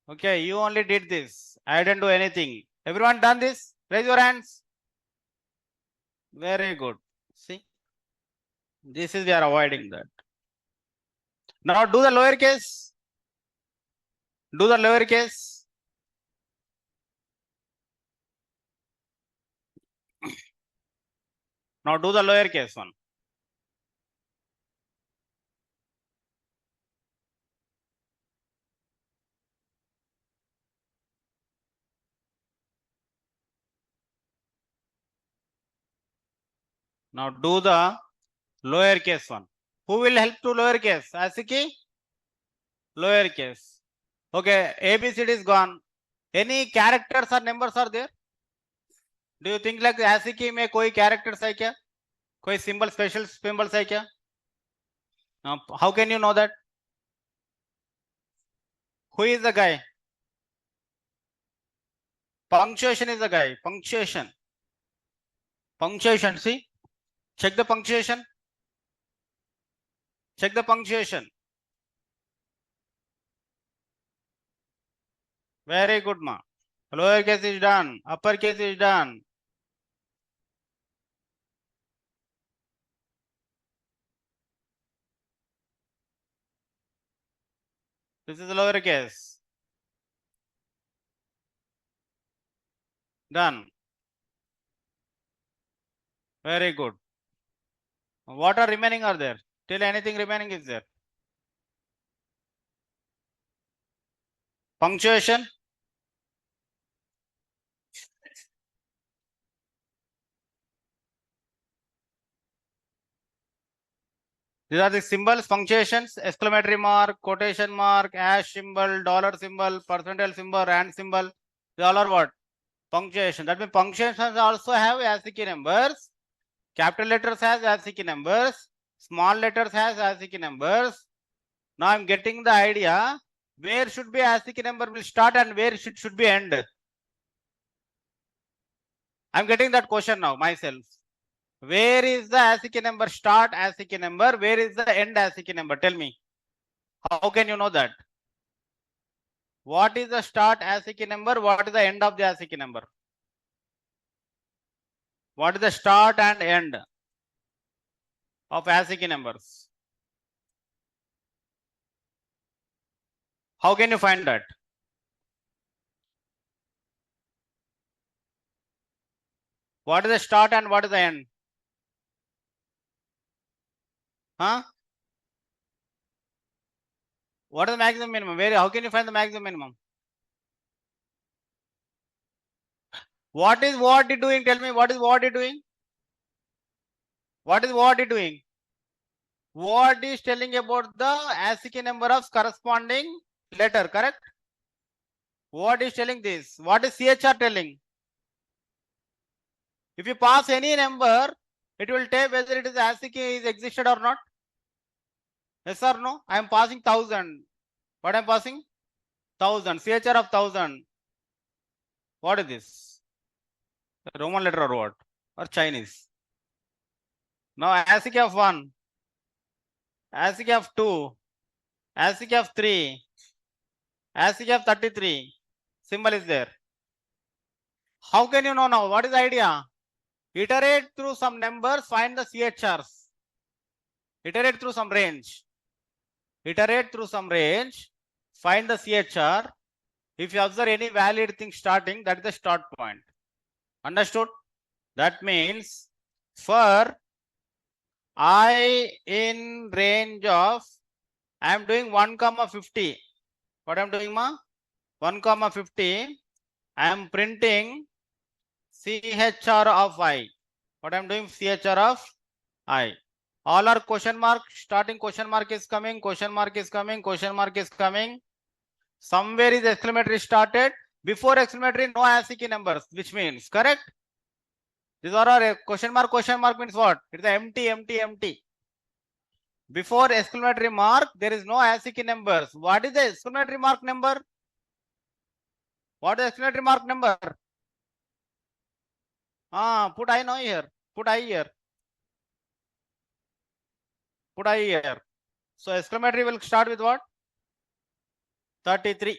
[SPEAKER 1] Okay, you only did this. I didn't do anything. Everyone done this? Raise your hands. Very good. See, this is we are avoiding that. Now do the lowercase. Do the lowercase. Now do the lowercase one. Now do the lowercase one. Who will help to lowercase? ASCII? Lowercase. Okay, ABCD is gone. Any characters or numbers are there? Do you think like ASCII में कोई characters है क्या? कोई symbol, special symbols है क्या? How can you know that? Who is the guy? Punctuation is the guy. Punctuation. Punctuation. See? Check the punctuation. Check the punctuation. Very good, ma. Lowercase is done. Uppercase is done. This is lowercase. Done. Very good. What are remaining are there? Till anything remaining is there. Punctuation. These are the symbols, punctuations, exclamatory mark, quotation mark, hash symbol, dollar symbol, percentile symbol, rand symbol. They all are what? Punctuation. That means punctuations also have ASCII numbers. Capital letters has ASCII numbers. Small letters has ASCII numbers. Now I'm getting the idea. Where should be ASCII number will start and where should be end. I'm getting that question now myself. Where is the ASCII number start ASCII number? Where is the end ASCII number? Tell me. How can you know that? What is the start ASCII number? What is the end of the ASCII number? What is the start and end of ASCII numbers? How can you find that? What is the start and what is the end? Huh? What is the maximum minimum? Where? How can you find the maximum minimum? What is what doing? Tell me what is what doing? What is word doing? Word is telling about the ASCII number of corresponding letter, correct? Word is telling this. What is CHR telling? If you pass any number, it will tell whether it is ASCII is existed or not. Yes or no? I am passing 1000. What I am passing? 1000. CHR of 1000. What is this? Roman letter or what? Or Chinese? Now ASCII of 1. ASCII of 2. ASCII of 3. ASCII of 33. Symbol is there. How can you know now? What is the idea? Iterate through some numbers, find the CHRs. Iterate through some range. Iterate through some range, find the CHR. If you observe any valid thing starting, that is the start point. Understood? That means for I in range of, I am doing 1 comma 50. What I am doing, ma? 1 comma 50. I am printing CHR of I. What I am doing? CHR of I. All are question mark. Starting question mark is coming. Question mark is coming. Question mark is coming. Somewhere is exclamatory started. Before exclamatory, no ASCII numbers, which means correct. These are our question mark. Question mark means what? It is empty, empty, empty. Before exclamatory mark, there is no ASCII numbers. What is the exclamatory mark number? What is exclamatory mark number? Put I now here. Put I here. Put I here. So exclamatory will start with what? 33.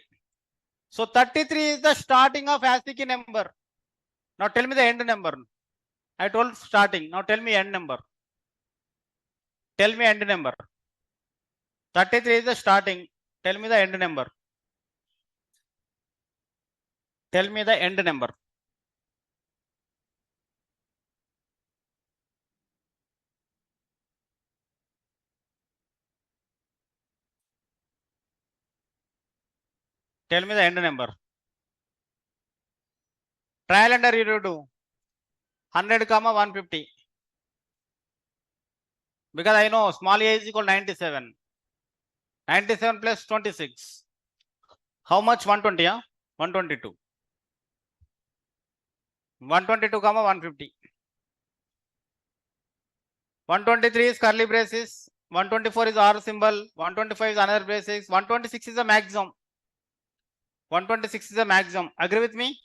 [SPEAKER 1] So 33 is the starting of ASCII number. Now tell me the end number. I told starting. Now tell me end number. Tell me end number. 33 is the starting. Tell me the end number. Tell me the end number. Tell me the end number. Trial and error you do. 100 comma 150. Because I know small a is equal 97. 97 plus 26. How much? 120, yeah? 122. 122 comma 150. 123 is curly braces. 124 is R symbol. 125 is another braces. 126 is the maximum. 126 is the maximum. Agree with me?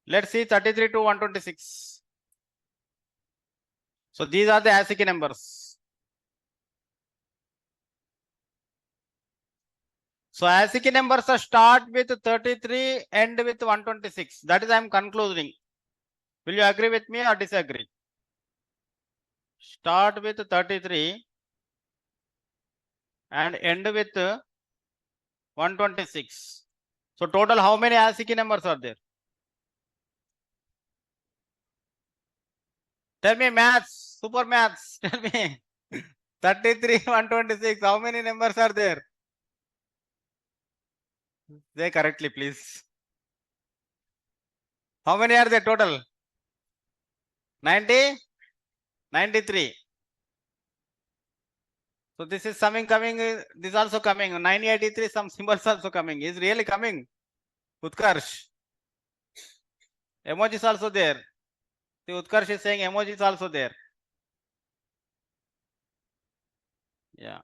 [SPEAKER 1] Let's see 33 to 126. So these are the ASCII numbers. So ASCII numbers are start with 33, end with 126. That is I am concluding. Will you agree with me or disagree? Start with 33 and end with 126. So total how many ASCII numbers are there? Tell me maths, super maths. Tell me 33, 126. How many numbers are there? Say correctly, please. How many are there total? 90, 93. So this is something coming. This also coming. 983. Some symbols also coming. Is really coming. Utkarsh. Emoji is also there. The Utkarsh is saying emoji is also there. Yeah.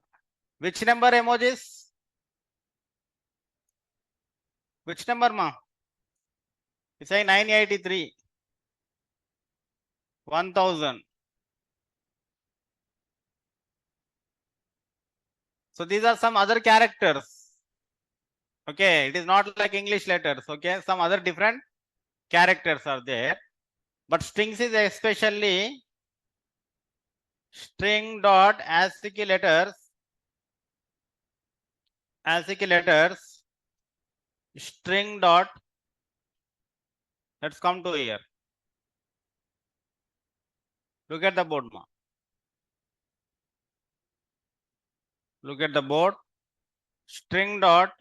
[SPEAKER 1] Which number emojis? Which number, ma? It's saying 983. 1000. So these are some other characters. Okay, it is not like English letters. Okay, some other different characters are there. But strings is especially string dot ASCII letters. ASCII letters. String dot. Let's come to here. Look at the board, ma. Look at the board. String dot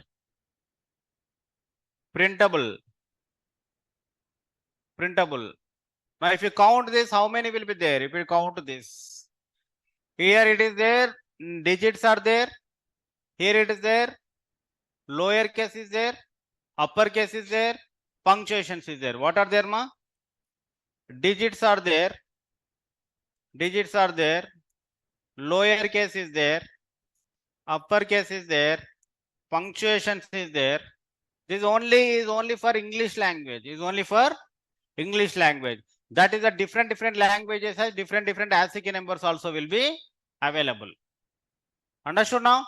[SPEAKER 1] printable. Printable. Now, if you count this, how many will be there? If you count this, here it is there, digits are there. Here it is there, lower case is there, upper case is there, punctuations is there. What are there, ma? Digits are there, lower case is there, upper case is there, punctuations is there. This is only for English language. Is only for English language. That is a different languages has different ASCII numbers also will be available. Understood now?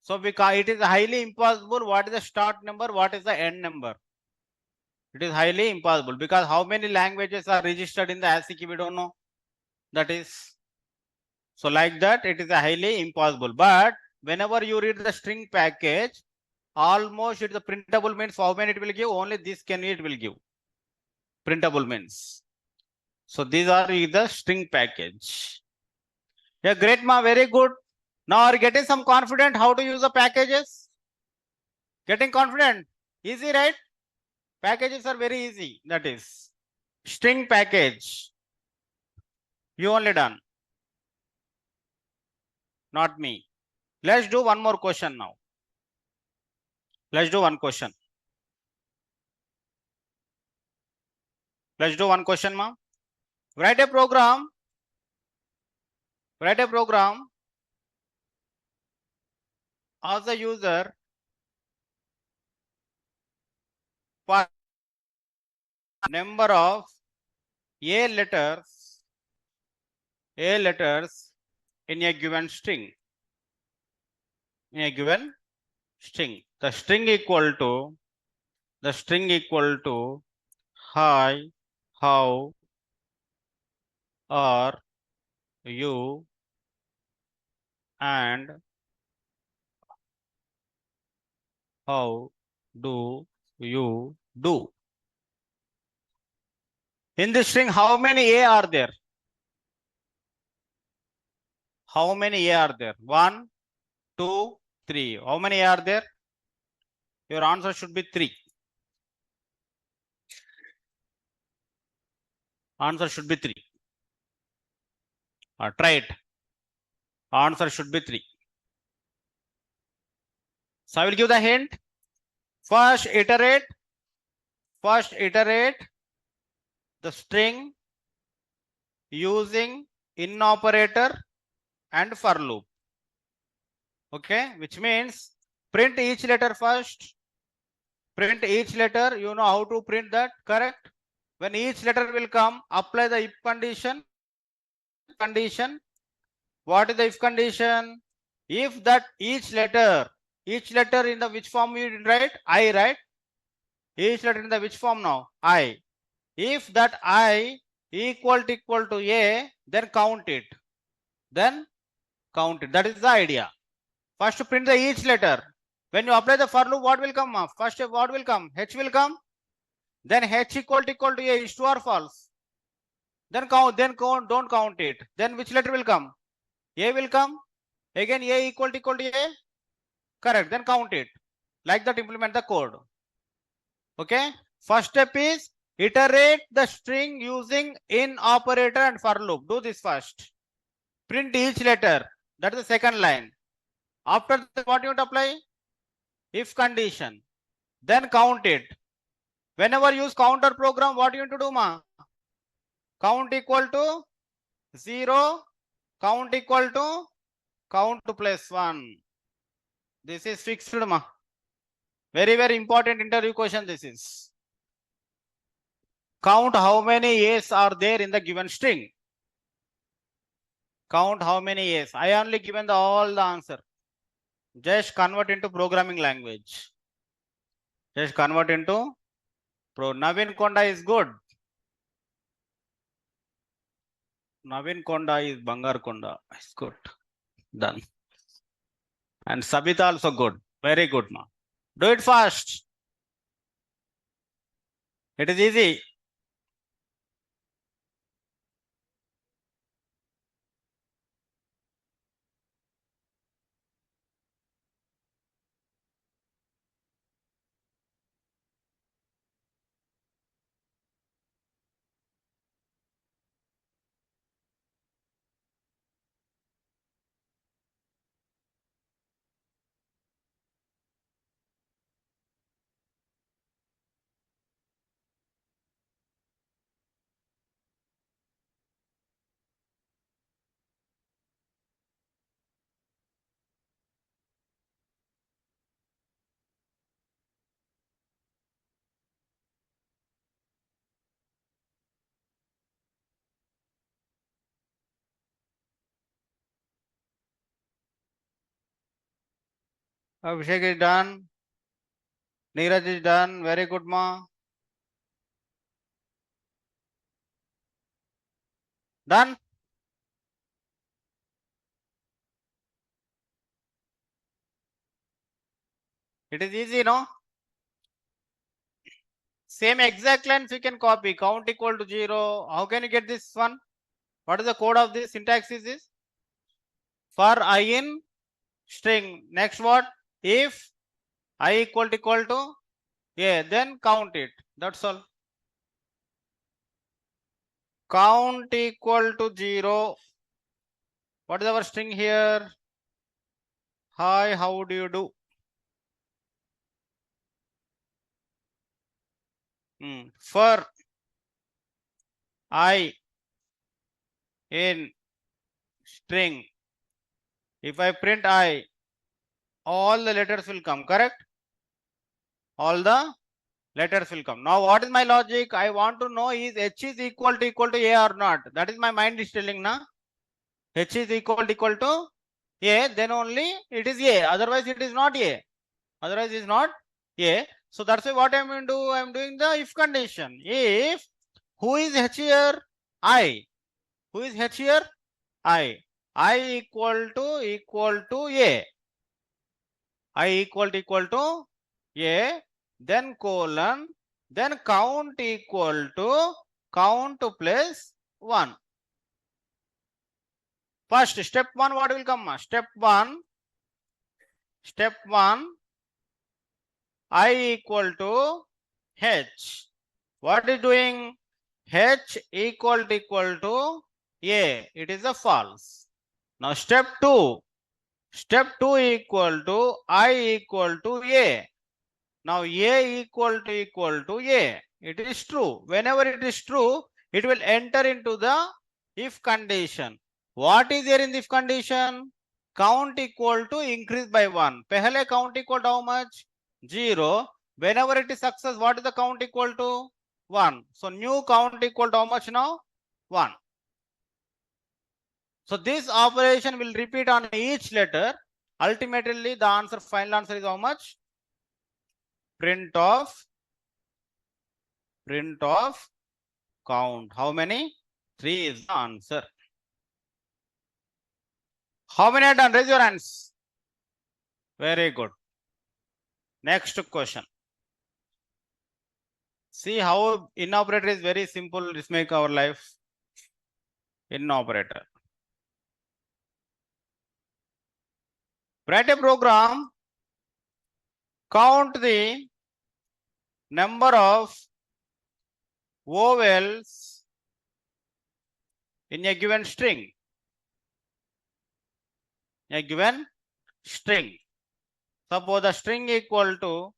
[SPEAKER 1] So because it is highly impossible, what is the start number, what is the end number? It is highly impossible because how many languages are registered in the ASCII we don't know. That is, so like that it is a highly impossible. But whenever you read the string package, almost it's the printable means how many it will give, only this can it will give. Printable means. So these are the string package. Yeah, great ma, very good. Now are getting some confident how to use the packages? Getting confident? Easy, right? Packages are very easy. That is string package. You only done. Not me. Let's do one more question now. Let's do one question. Let's do one question, ma. Write a program. Write a program. As a user for number of A letters in a given string. In a given string. The string equal to hi, how are you, and how do you do. In this string, how many A are there? How many A are there? 1, 2, 3. How many A are there? Your answer should be 3. Answer should be 3. Try it. Answer should be 3. So I will give the hint. First iterate the string using in operator and for loop. Okay, which means print each letter first. Print each letter. You know how to print that, correct? When each letter will come, apply the if condition. What is the if condition? If that each letter in the which form you write? I, right? Each letter in the which form now? I. If that I equal to A, then count it. That is the idea. First print the each letter. When you apply the for loop, what will come? First what will come? H will come. Then H equal to A is true or false. Then don't count it. Then which letter will come? A will come. Again A equal to A. Correct. Then count it. Like that implement the code. Okay. First step is iterate the string using in operator and for loop. Do this first. Print each letter. That is the second line. After that, what you want to apply? If condition. Then count it. Whenever you use counter program, what you want to do, ma? Count equal to 0. Count equal to count plus 1. This is fixed, ma. Very important interview question this is. Count how many A's are there in the given string. Count how many A's. I only given all the answer. Just convert into programming language. Just convert into Navin Konda is good. Navin Konda is Bangar Konda. It's good. Done. And Sabita also good. Very good, ma. Do it fast. It is easy. Abhishek is done. Neeraj is done. Very good, ma. Done. It is easy, no? Same exact lines we can copy. Count equal to 0. How can you get this one? What is the code of this? Syntax is this? For I in string. Next what? If I equal to a, then count it. That's all. Count equal to 0. What is our string here? Hi, how do you do? For I in string, if I print I, all the letters will come, correct? All the letters will come. Now, what is my logic? I want to know is H is equal to A or not. That is my mind is telling now. H is equal to A, then only it is A. Otherwise, it is not A. Otherwise, it is not A. So that's why what I'm going to do, I'm doing the if condition. If who is H here? I. Who is H here? I. I equal to A. I equal to A. Then colon. Then count equal to count plus 1. First, step 1, what will come? Step 1. I equal to H. What is doing? H equal to A. It is a false. Now step 2. Step 2 equal to I equal to A. Now A equal to A. It is true. Whenever it is true, it will enter into the if condition. What is there in the if condition? Count equal to increase by 1. Pehle count equal to how much? 0. Whenever it is success, what is the count equal to? 1. So new count equal to how much now? 1. So this operation will repeat on each letter. Ultimately, the answer, final answer is how much? Print of count. How many? 3 is the answer. How many are done? Raise your hands. Very good. Next question. See how in operator is very simple. This make our life in operator. Write a program. Count the number of vowels in a given string. A given string. Suppose the string equal to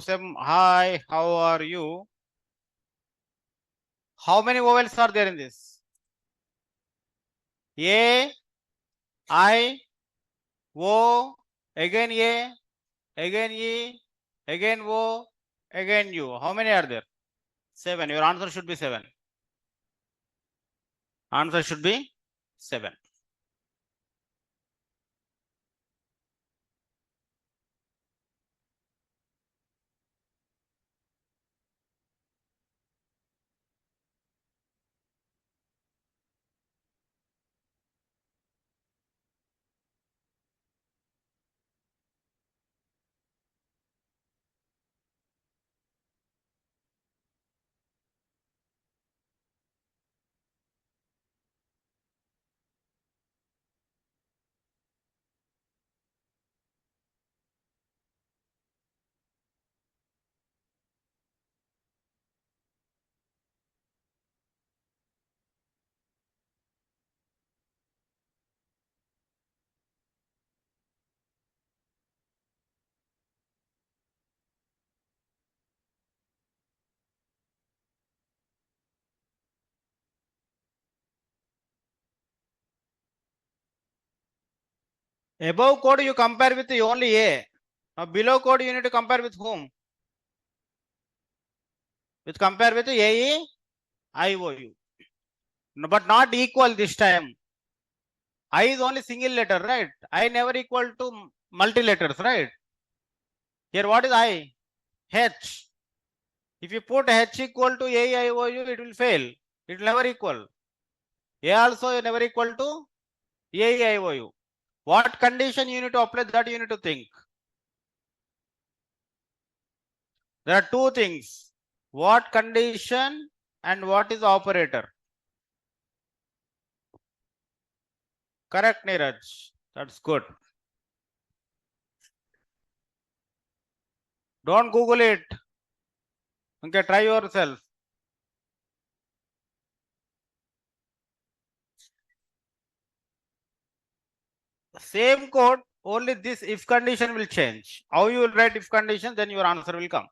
[SPEAKER 1] some hi, how are you? How many vowels are there in this? A, I, O, again A, again E, again O, again U. How many are there? 7. Your answer should be 7. Answer should be 7. Above code you compare with only A. Now below code you need to compare with whom? With compare with AE, IOU. No, but not equal this time. I is only single letter, right? I never equal to multi letters, right? Here, what is I? H. If you put H equal to A, I, O, U, it will fail. It will never equal. A also never equal to A, I, O, U. What condition you need to apply, that you need to think. There are two things. What condition and what is operator? Correct, Neeraj. That's good. Don't Google it. Okay, try yourself. Same code, only this if condition will change. How you will write if condition, then your answer will come.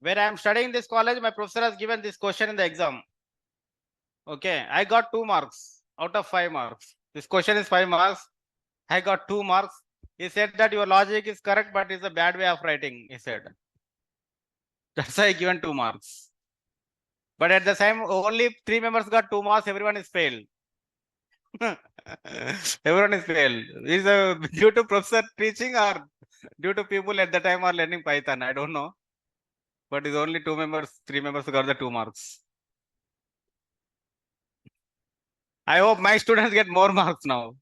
[SPEAKER 1] When I am studying this college, my professor has given this question in the exam. Okay, I got 2 marks out of 5 marks. This question is 5 marks. I got 2 marks. He said that your logic is correct, but it's a bad way of writing, he said. That's why I given 2 marks. But at the time, only 3 members got 2 marks, everyone is failed. Everyone is failed. Is due to professor teaching or due to people at the time are learning Python? I don't know. But it's only 2 members, 3 members got the 2 marks. I hope my students get more marks now.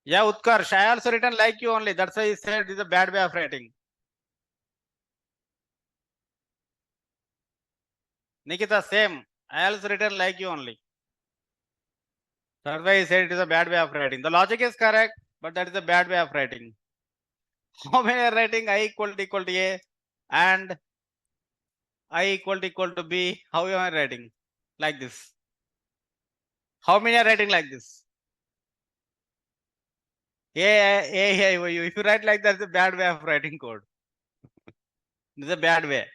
[SPEAKER 1] Yeah, Utkarsh, I also written like you only. That's why he said it's a bad way of writing. Nikita, same. I also written like you only. That's why he said it is a bad way of writing. The logic is correct, but that is a bad way of writing. How many are writing I equal to A and I equal to B? How am I writing? Like this. How many are writing like this? If you write like that, it's a bad way of writing code. It's a bad way.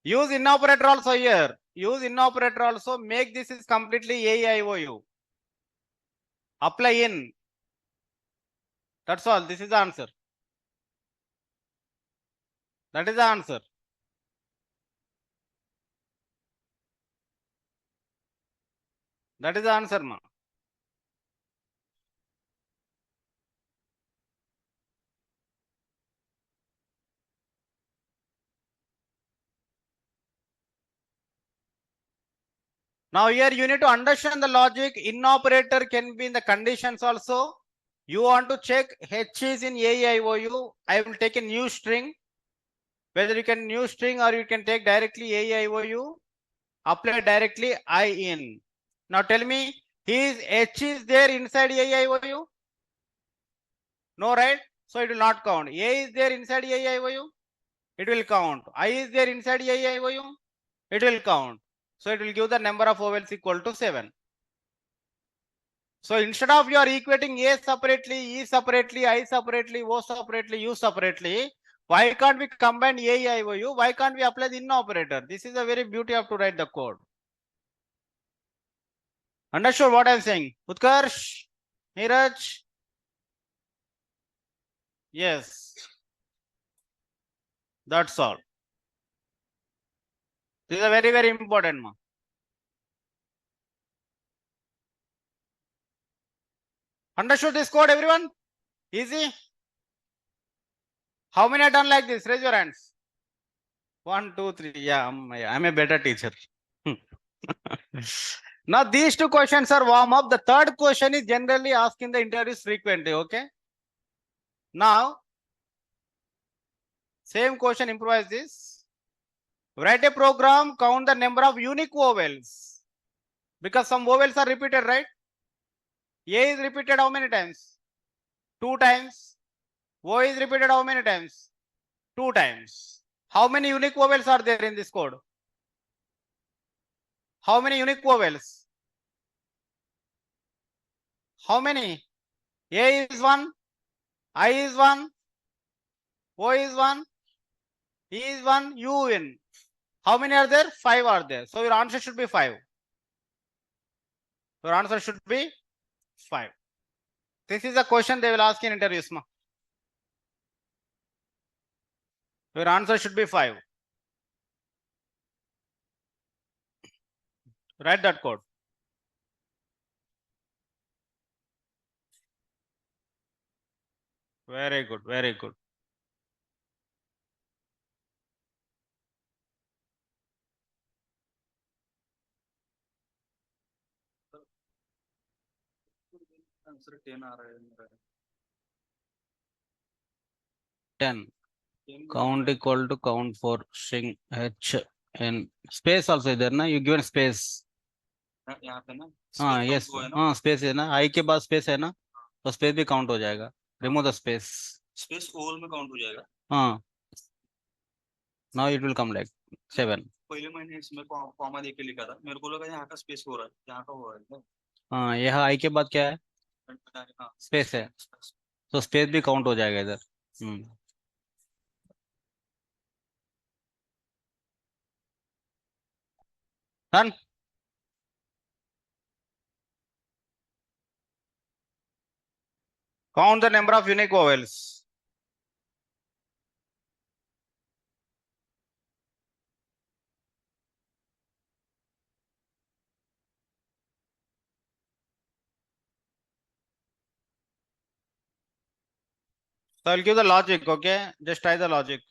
[SPEAKER 1] Use in operator also here. Use in operator also. Make this is completely AIOU. Apply in. That's all. This is the answer. That is the answer. That is the answer, ma. Now here you need to understand the logic. In operator can be in the conditions also. You want to check H is in AIOU. I will take a new string. Whether you can new string or you can take directly AIOU. Apply directly I in. Now tell me, his H is there inside AIOU? No, right? So it will not count. A is there inside AIOU? It will count. I is there inside AIOU? It will count. So it will give the number of vowels equal to 7. So instead of you are equating A separately, E separately, I separately, O separately, U separately, why can't we combine AIOU? Why can't we apply the in operator? This is the very beauty of to write the code. Understood what I'm saying? Utkarsh? Neeraj? Yes. That's all. This is a very, very important one. Understood this code, everyone? Easy? How many are done like this? Raise your hands. 1, 2, 3. Yeah, I'm a better teacher. Now these two questions are warm up. The third question is generally asked in the interviews frequently. Okay. Now, same question, improvise this. Write a program, count the number of unique vowels. Because some vowels are repeated, right? A is repeated how many times? 2 times. O is repeated how many times? 2 times. How many unique vowels are there in this code? How many unique vowels? How many? A is 1, I is 1, O is 1, E is 1, U in. How many are there? 5 are there. So your answer should be 5. Your answer should be 5. This is a question they will ask in interviews. Your answer should be 5. Write that code. Very good. Very good.
[SPEAKER 3] Answer 10 आ रहा है मेरा
[SPEAKER 1] 10. Count equal to count for string h n. Space also is there ना? You given space.
[SPEAKER 3] यहाँ पे ना
[SPEAKER 1] हाँ
[SPEAKER 3] space
[SPEAKER 1] yes.
[SPEAKER 3] count हुआ है ना
[SPEAKER 1] हाँ स्पेस है ना. I के बाद स्पेस है ना, तो स्पेस भी काउंट हो जाएगा. Remove the space.
[SPEAKER 3] space all में count हो जाएगा
[SPEAKER 1] हाँ. Now it will come like 7.
[SPEAKER 3] पहले मैंने इसमें कॉमा देके लिखा था मेरे को लगा यहाँ का स्पेस हो रहा है यहाँ का हो रहा है
[SPEAKER 1] हाँ यहाँ I के बाद क्या है?
[SPEAKER 3] हाँ
[SPEAKER 1] स्पेस है, तो स्पेस भी काउंट हो जाएगा इधर. Done. Count the number of unique vowels. So I'll give the logic, okay? Just try the logic.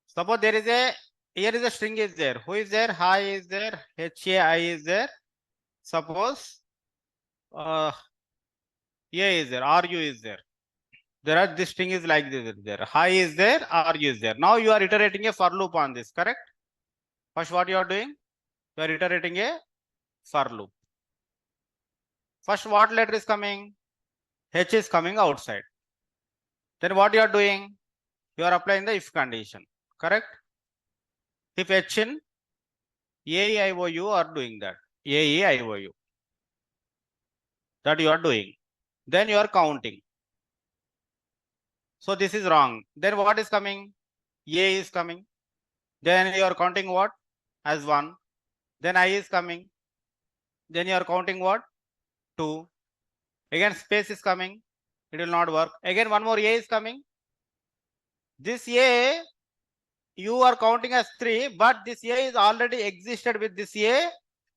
[SPEAKER 1] Suppose there is a, here is a string is there. Who is there? Hi is there. H-A-I is there. Suppose A is there. R-U is there. There are, this string is like this is there. Hi is there. R-U is there. Now you are iterating a for loop on this, correct? First what you are doing? You are iterating a for loop. First what letter is coming? H is coming outside. Then what you are doing? You are applying the if condition, correct? If H in A-E-I-O-U are doing that. A-E-I-O-U. That you are doing. Then you are counting. So this is wrong. Then what is coming? A is coming. Then you are counting what? As 1. Then I is coming. Then you are counting what? 2. Again space is coming. It will not work. Again one more A is coming. This A you are counting as 3, but this A is already existed with this A.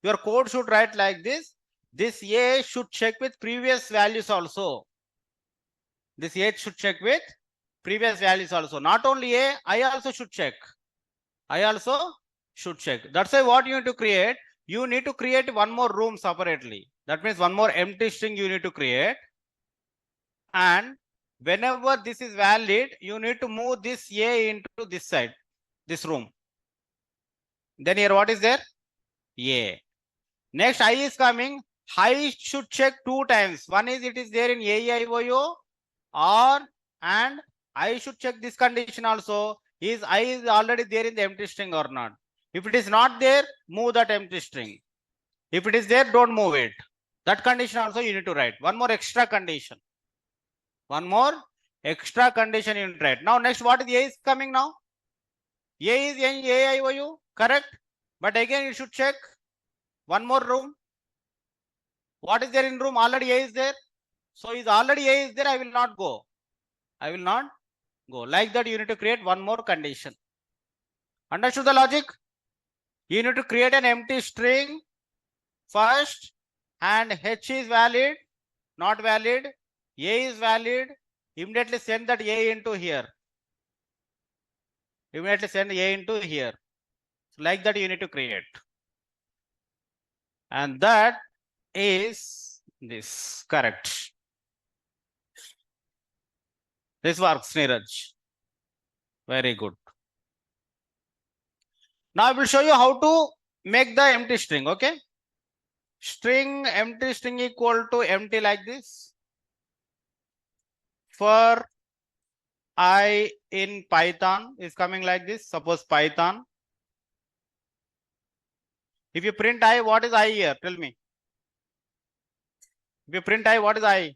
[SPEAKER 1] Your code should write like this. This A should check with previous values also. This A should check with previous values also. Not only A, I also should check. I also should check. That's why what you need to create, you need to create one more room separately. That means one more empty string you need to create. And whenever this is valid, you need to move this A into this side, this room. Then here what is there? A. Next I is coming. I should check 2 times. One is it is there in A-E-I-O-U, or and I should check this condition also. Is I is already there in the empty string or not? If it is not there, move that empty string. If it is there, don't move it. That condition also you need to write. One more extra condition. One more extra condition you need to write. Now next what is A is coming now? A is in A-I-O-U, correct? But again you should check one more room. What is there in room? Already A is there. So is already A is there, I will not go. I will not go. Like that you need to create one more condition. Understood the logic? You need to create an empty string first, and H is valid, not valid, A is valid. Immediately send that A into here. Immediately send A into here. Like that you need to create. And that is this, correct. This works, Neeraj. Very good. Now I will show you how to make the empty string, okay? String, empty string equal to empty like this. For I in Python is coming like this. Suppose Python. If you print I, what is I here? Tell me. If you print I, what is I?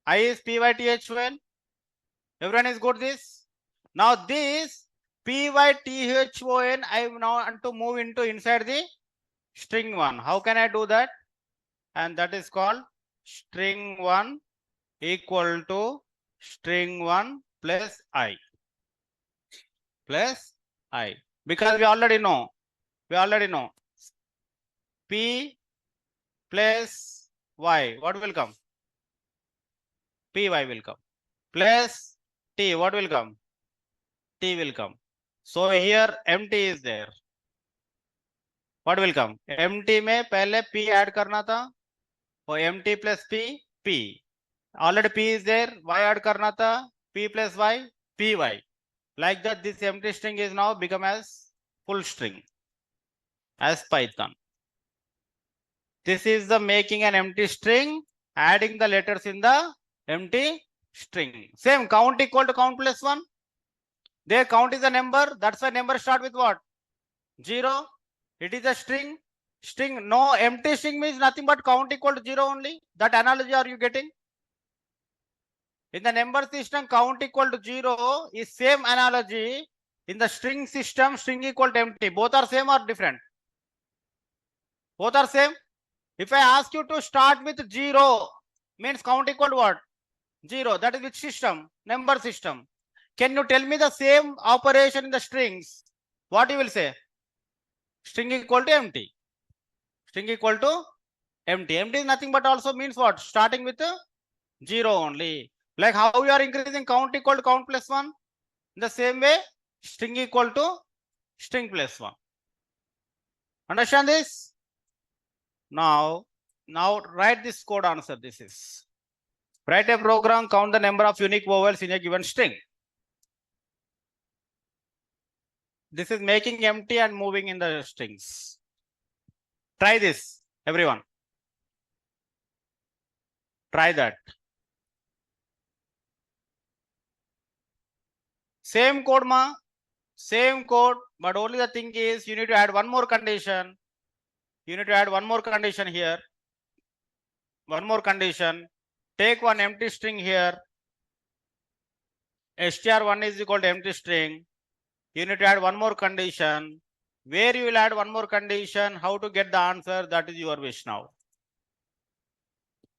[SPEAKER 1] I is PYTHN. Everyone is good this? Now this PYTHON, I now want to move into inside the string 1. How can I do that? And that is called string 1 equal to string 1 plus I. Plus I. Because we already know. P plus Y. What will come? Py will come. Plus T. What will come? T will come. So here empty is there. What will come? empty में पहले P add करना था. और empty plus P, P. Already P is there. Y add करना था. P plus Y, Py. Like that, this empty string is now become as full string. As Python. This is the making an empty string, adding the letters in the empty string. Same count equal to count plus 1. There count is a number. That's why number start with what? 0. It is a string. String, no, empty string means nothing but count equal to 0 only. That analogy are you getting? In the number system, count equal to 0 is same analogy. In the string system, string equal to empty. Both are same or different? Both are same. If I ask you to start with 0, means count equal to what? 0. That is which system? Number system. Can you tell me the same operation in the strings? What you will say? String equal to empty. String equal to empty. Empty is nothing but also means what? Starting with 0 only. Like how you are increasing count equal to count plus 1. In the same way, string equal to string plus 1. Understand this? Now write this code answer. This is. Write a program, count the number of unique vowels in a given string. This is making empty and moving in the strings. Try this, everyone. Try that. Same code, ma. Same code, but only the thing is you need to add one more condition. You need to add one more condition here. One more condition. Take one empty string here. str1 is equal to empty string. You need to add one more condition. Where you will add one more condition, how to get the answer, that is your wish now.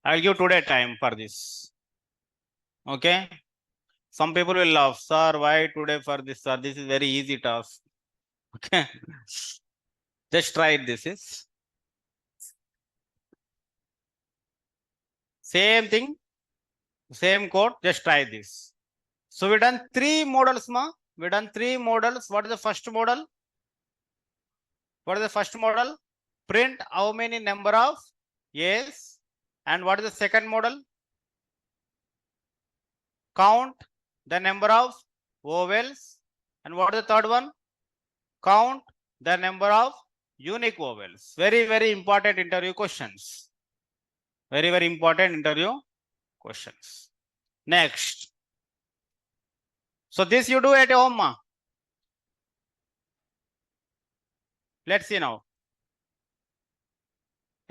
[SPEAKER 1] I will give today time for this. Okay. Some people will laugh, sir, why today for this, sir? This is very easy task. Okay. Just try it. This is. Same thing. Same code. Just try this. So we done 3 models, ma. We done 3 models. What is the first model? What is the first model? Print how many number of A's. And what is the second model? Count the number of vowels. And what is the third one? Count the number of unique vowels. Very, very important interview questions. Very, very important interview questions. Next. So this you do at home, ma. Let's see now.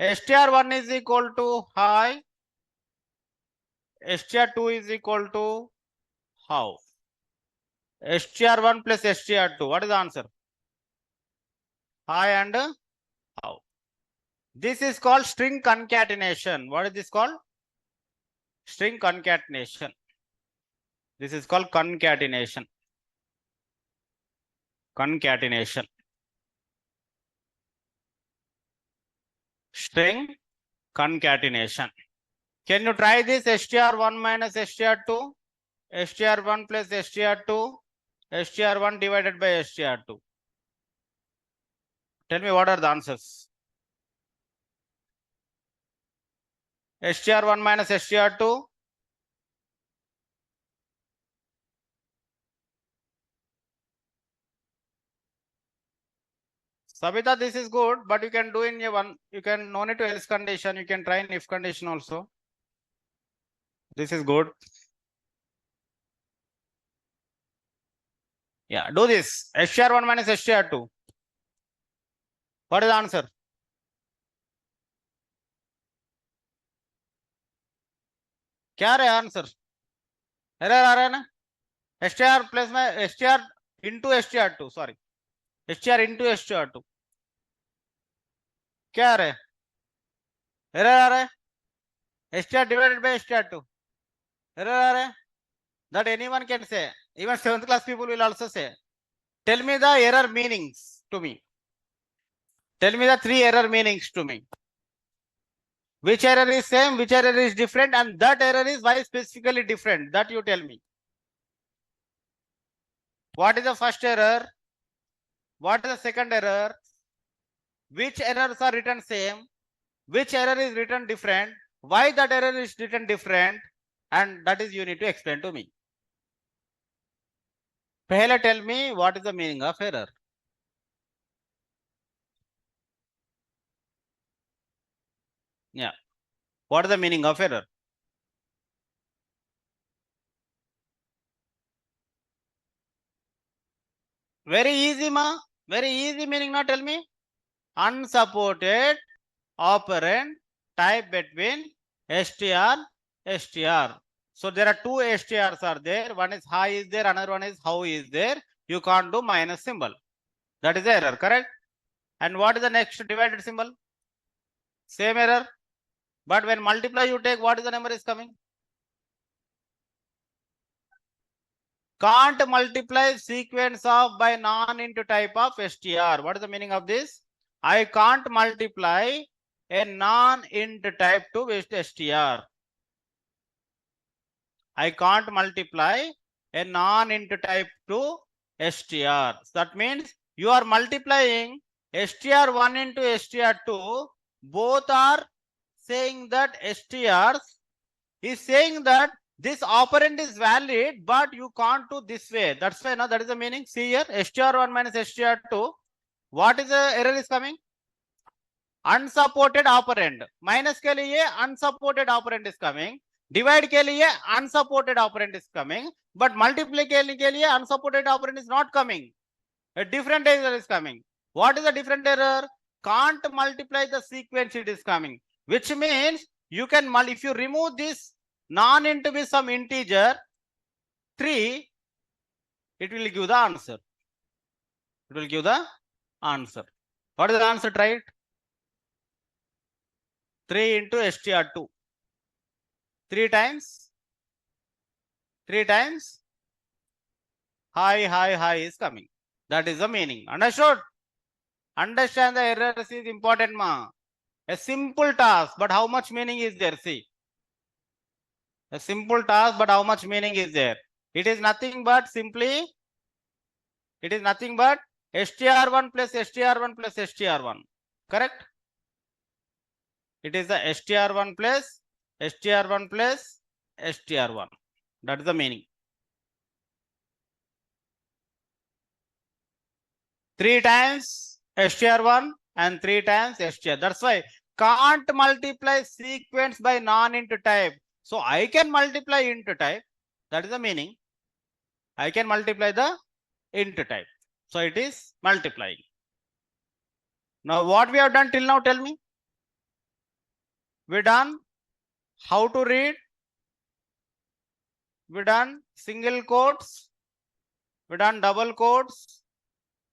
[SPEAKER 1] str1 is equal to hi. str2 is equal to how. str1 plus str2. What is the answer? Hi and how. This is called string concatenation. What is this called? String concatenation. This is called concatenation. Concatenation. String concatenation. Can you try this? str1 minus str2, str1 plus str2, str1 divided by str2. Tell me what are the answers? str1 minus str2. Sabita, this is good, but you can do in a one, you can no need to else condition, you can try in if condition also. This is good. Yeah, do this. str1 minus str2. What is the answer? क्या रहे answer? Error आ रहा है ना? str plus my str into str2, sorry, str into str2, क्या आ रहा है, error आ रहा है, str divided by str2, error आ रहा है, that anyone can say, even 7th class people will also say. Tell me the error meanings to me. Tell me the 3 error meanings to me. Which error is same, which error is different, and that error is why specifically different, that you tell me. What is the first error? What is the second error? Which errors are written same? Which error is written different? Why that error is written different? And that is you need to explain to me. Pehle tell me what is the meaning of error. Yeah. What is the meaning of error? Very easy, ma. Very easy meaning, now tell me. Unsupported operand type between str, str. So there are two strs are there. One is hi is there, another one is how is there. You can't do minus symbol. That is the error, correct? And what is the next divided symbol? Same error. But when multiply you take, what is the number is coming? Can't multiply sequence of by non-int type of str. What is the meaning of this? I can't multiply a non-int type to str. I can't multiply a non-int type to str. That means you are multiplying str1 into str2. Both are saying that strs is saying that this operand is valid, but you can't do this way. That's why now that is the meaning. See here, str1 minus str2. What is the error is coming? Unsupported operand. Minus के लिए unsupported operand is coming. Divide के लिए unsupported operand is coming. But multiply के लिए unsupported operand is not coming. A different error is coming. What is the different error? Can't multiply the sequence it is coming. Which means you can, if you remove this non-int with some integer 3, it will give the answer. It will give the answer. What is the answer? Try it. 3 into str2. 3 times hi is coming. That is the meaning. Understood? Understand the errors is important, ma. A simple task, but how much meaning is there? See. A simple task, but how much meaning is there? It is nothing but simply, it is nothing but str1 plus str1 plus str1. Correct? It is the str1 plus str1 plus str1. That is the meaning. 3 times str1 and 3 times str. That's why can't multiply sequence by non-int type. So I can multiply int type. That is the meaning. I can multiply the int type. So it is multiplying. Now what we have done till now, tell me. We done how to read. We done single quotes. We done double quotes.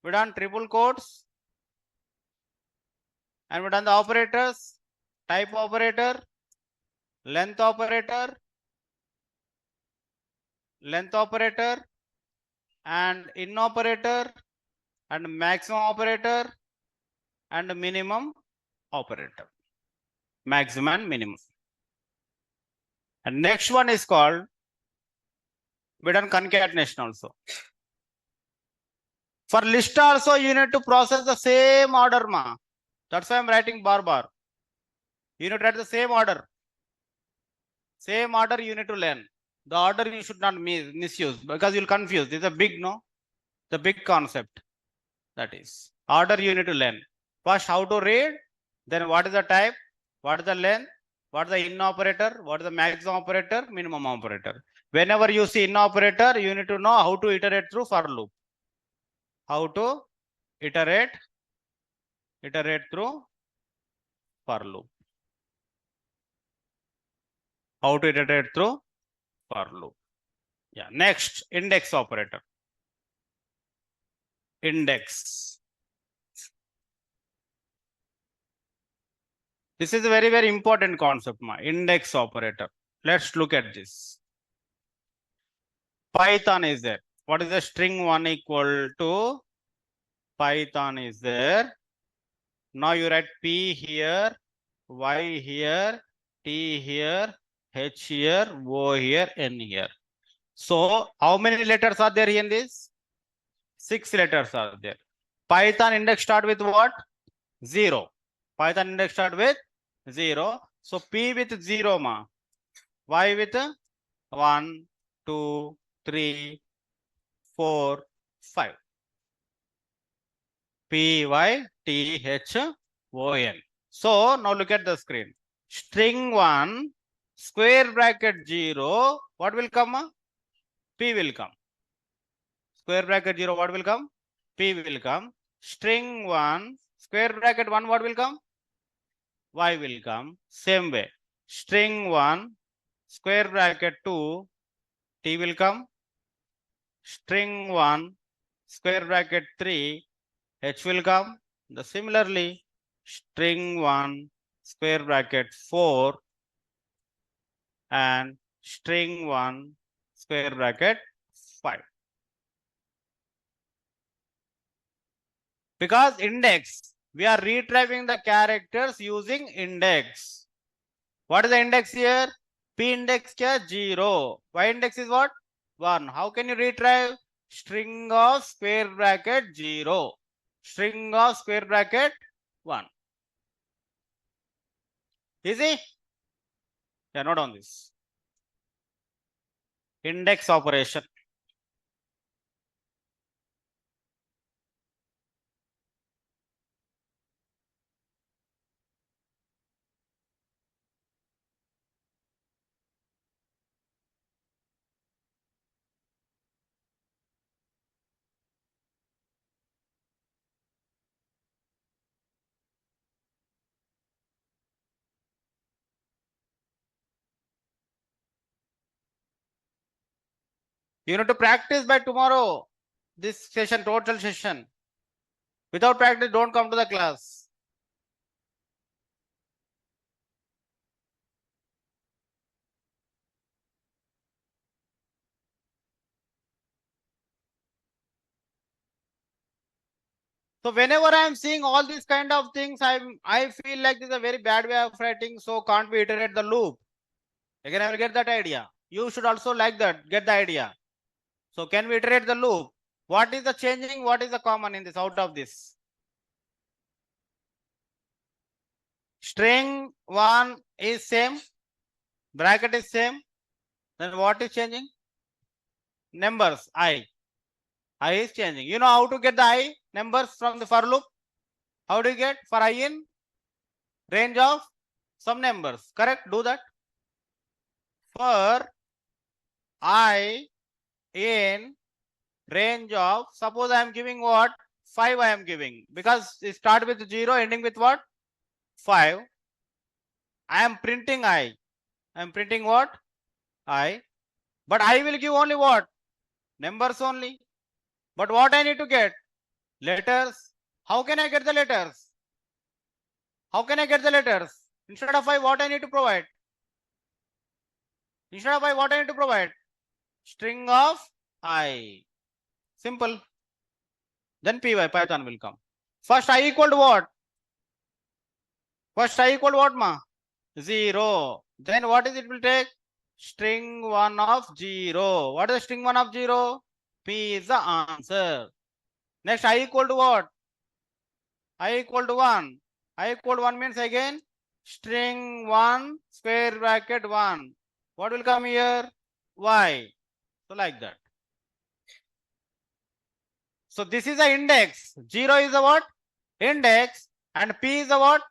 [SPEAKER 1] We done triple quotes. And we done the operators, type operator, length operator, and in operator, and maximum operator, and minimum operator. Maximum and minimum. And next one is called, we done concatenation also. For list also, you need to process the same order, ma. That's why I'm writing bar. You need to write the same order. Same order you need to learn. The order you should not misuse because you'll confuse. This is a big, no? The big concept. That is. Order you need to learn. First, how to read. Then what is the type? What is the length? What is the in operator? What is the maximum operator? Minimum operator. Whenever you see in operator, you need to know how to iterate through for loop. How to iterate through for loop. How to iterate through for loop. Yeah. Next, index operator. Index. This is a very, very important concept, ma. Index operator. Let's look at this. Python is there. What is the string 1 equal to? Python is there. Now you write P here, Y here, T here, H here, O here, N here. So how many letters are there in this? 6 letters are there. Python index start with what? 0. Python index start with 0. So P with 0 ma. Y with 1, 2, 3, 4, 5. P, Y, T, H, O, N. So now look at the screen. String 1, square bracket 0. What will come? P will come. Square bracket 0, what will come? P will come. String 1, square bracket 1, what will come? Y will come. Same way. String 1, square bracket 2, T will come. String 1, square bracket 3, H will come. Similarly, string 1, square bracket 4, and string 1, square bracket 5. Because index, we are retrieving the characters using index. What is the index here? P index kya? 0. Y index is what? 1. How can you retrieve? String of square bracket 0. String of square bracket 1. Easy? Yeah, note on this. Index operation. You need to practice by tomorrow. This session, total session. Without practice, don't come to the class. So whenever I am seeing all these kind of things, I feel like this is a very bad way of writing. So can't we iterate the loop? Again, I will get that idea. You should also like that, get the idea. So can we iterate the loop? What is the changing? What is the common in this out of this? String 1 is same, bracket is same. Then what is changing? Numbers, I is changing. You know how to get the I numbers from the for loop? How do you get for I in range of some numbers? Correct? Do that. For I in range of, suppose I am giving what? 5 I am giving, because it start with 0 ending with what? 5. I am printing I. I am printing what? I. But I will give only what? Numbers only. But what I need to get? Letters. How can I get the letters? How can I get the letters? Instead of I, what I need to provide? Instead of I, what I need to provide? String of I. Simple. Then py, Python will come. First I equal to what? First I equal to what, ma? 0. Then what is it will take? String 1 of 0. What is the string 1 of 0? P is the answer. Next I equal to what? I equal to 1. I equal to 1 means again string 1 square bracket 1. What will come here? Y. So like that. So this is the index. 0 is the what? Index. And P is the what?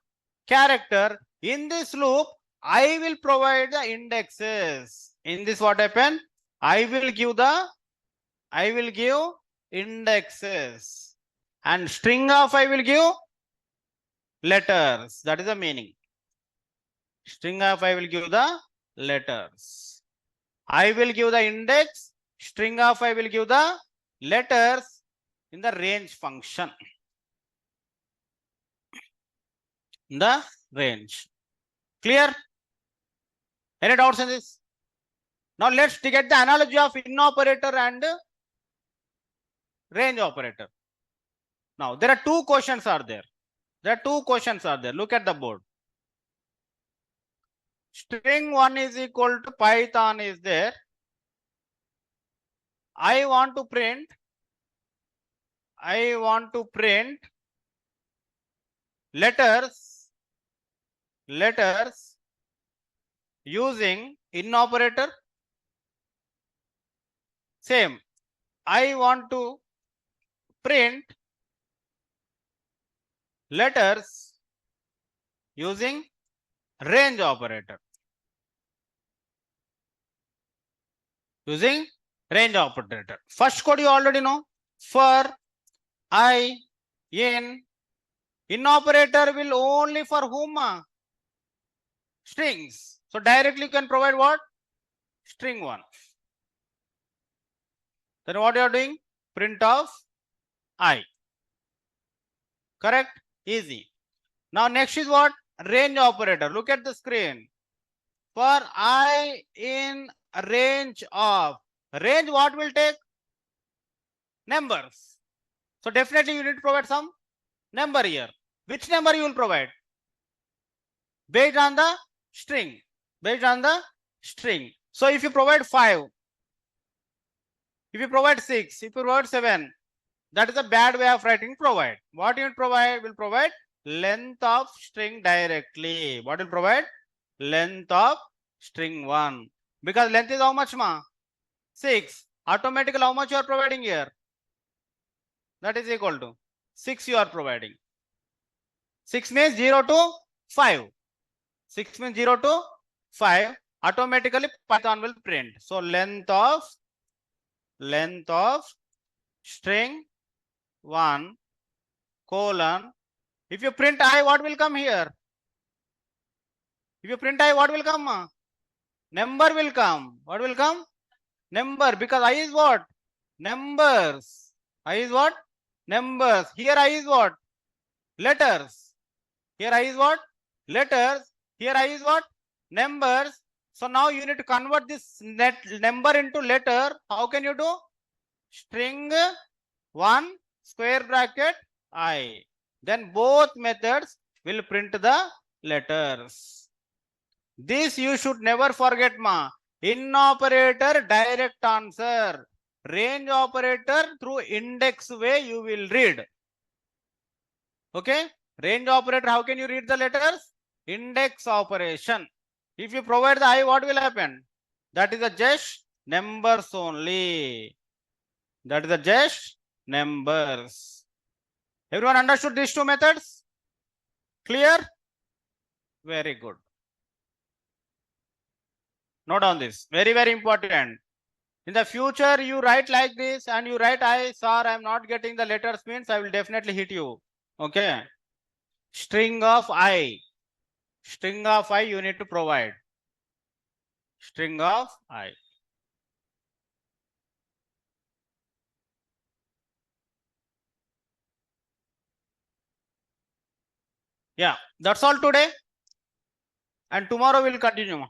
[SPEAKER 1] Character. In this loop, I will provide the indexes. In this what happen? I will give indexes. And string of I will give letters. That is the meaning. String of I will give the letters. I will give the index String of I will give the letters in the range function. In the range. Clear? Any doubts in this? Now let's get the analogy of in operator and range operator. Now there are two questions are there. Look at the board. String 1 is equal to Python is there. I want to print letters using in operator. Same. I want to print letters using range operator. Using range operator. First code you already know. For I in operator will only for whom? Strings. So directly you can provide what? String 1. Then what you are doing? Print of I. Correct? Easy. Now next is what? Range operator. Look at the screen. For I in range of. Range what will take? Numbers. So definitely you need to provide some number here. Which number you will provide? Based on the string. So if you provide 5, if you provide 6, if you provide 7, that is a bad way of writing provide. What you will provide? Will provide length of string directly. What will provide? Length of string 1. Because length is how much ma? 6. Automatically how much you are providing here? That is equal to 6 you are providing. 6 means 0 to 5. 6 means 0 to 5. Automatically Python will print. So length of string 1 colon. If you print I, what will come here? If you print I, what will come? Number will come. What will come? Number. Because I is what? Numbers. I is what? Numbers. Here I is what? Letters. Here I is what? Letters. Here I is what? Numbers. So now you need to convert this number into letter. How can you do? String 1 square bracket I. Then both methods will print the letters. This you should never forget ma. In operator direct answer. Range operator through index way you will read. Okay. Range operator, how can you read the letters? Index operation. If you provide the I, what will happen? That is a just numbers only. That is a just numbers. Everyone understood these two methods? Clear? Very good. Note on this. Very, very important. In the future, you write like this and you write I, sir, I am not getting the letters means I will definitely hit you. Okay. String of I. String of I you need to provide. String of I. Yeah, that's all today. And tomorrow we'll continue.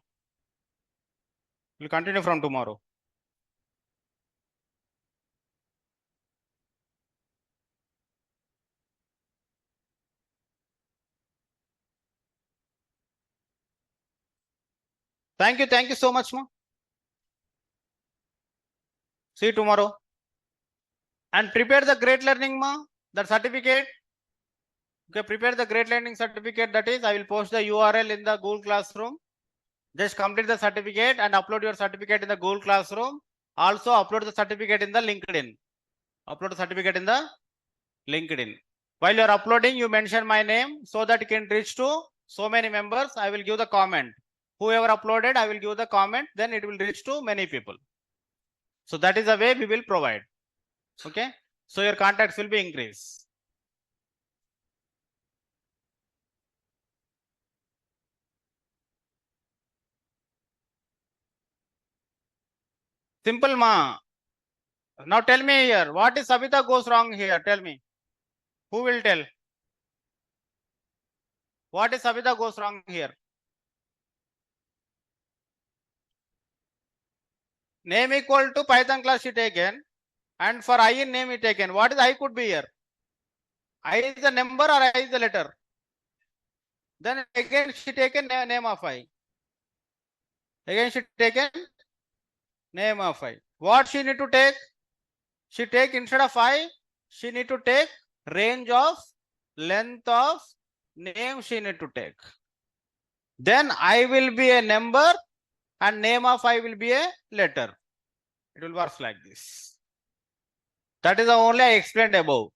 [SPEAKER 1] We'll continue from tomorrow. Thank you so much, ma. See you tomorrow. And prepare the great learning, ma. That certificate. Okay, prepare the great learning certificate. That is, I will post the URL in the Google Classroom. Just complete the certificate and upload your certificate in the Google Classroom. Also upload the certificate in the LinkedIn. Upload the certificate in the LinkedIn. While you are uploading, you mention my name so that it can reach to so many members. I will give the comment. Whoever uploaded, I will give the comment. Then it will reach to many people. So that is the way we will provide. Okay. So your contacts will be increased. Simple ma. Now tell me here, what is Sabita goes wrong here? Tell me. Who will tell? What is Sabita goes wrong here? Name equal to Python class she taken, and for I in name he taken. What is I could be here? I is the number or I is the letter? Then again she taken name of I. Again she taken name of I. What she need to take? She take instead of I, she need to take range of length of name she need to take. Then I will be a number and name of I will be a letter. It will work like this. That is the only I explained above.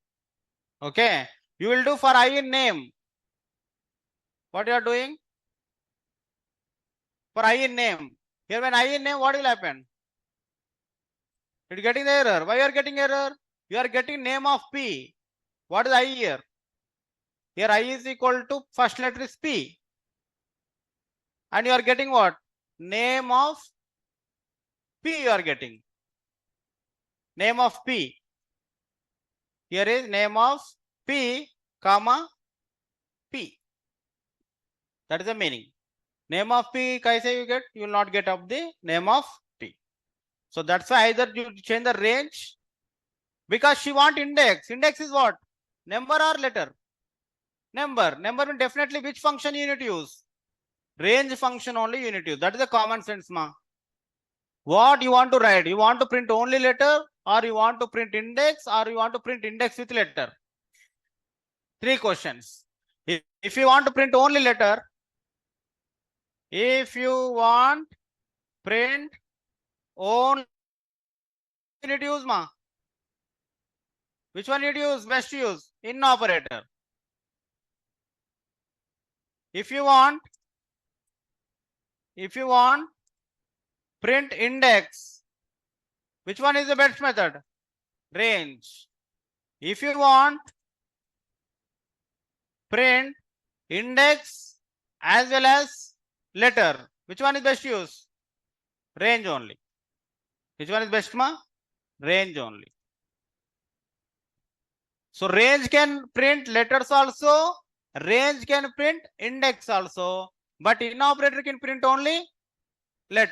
[SPEAKER 1] Okay. You will do for I in name. What you are doing? For I in name. Here when I in name, what will happen? It is getting the error. Why you are getting error? You are getting name of P. What is I here? Here I is equal to first letter is P. And you are getting what? Name of P you are getting. Name of P. Here is name of P, comma P. That is the meaning. Name of P, kaise you get? You will not get of the name of P. So that's why either you change the range, because she want index. Index is what? Number or letter? Number. Number will definitely which function you need to use? Range function only you need to use. That is the common sense, ma. What you want to write? You want to print only letter, or you want to print index, or you want to print index with letter? 3 questions. If you want to print only letter, if you want print only, you need to use, ma. Which one you need to use? Best use in operator. If you want print index, which one is the best method? Range. If you want print index as well as letter, which one is best use? Range only. Which one is best, ma? Range only. So range can print letters also, range can print index also, but in operator can print only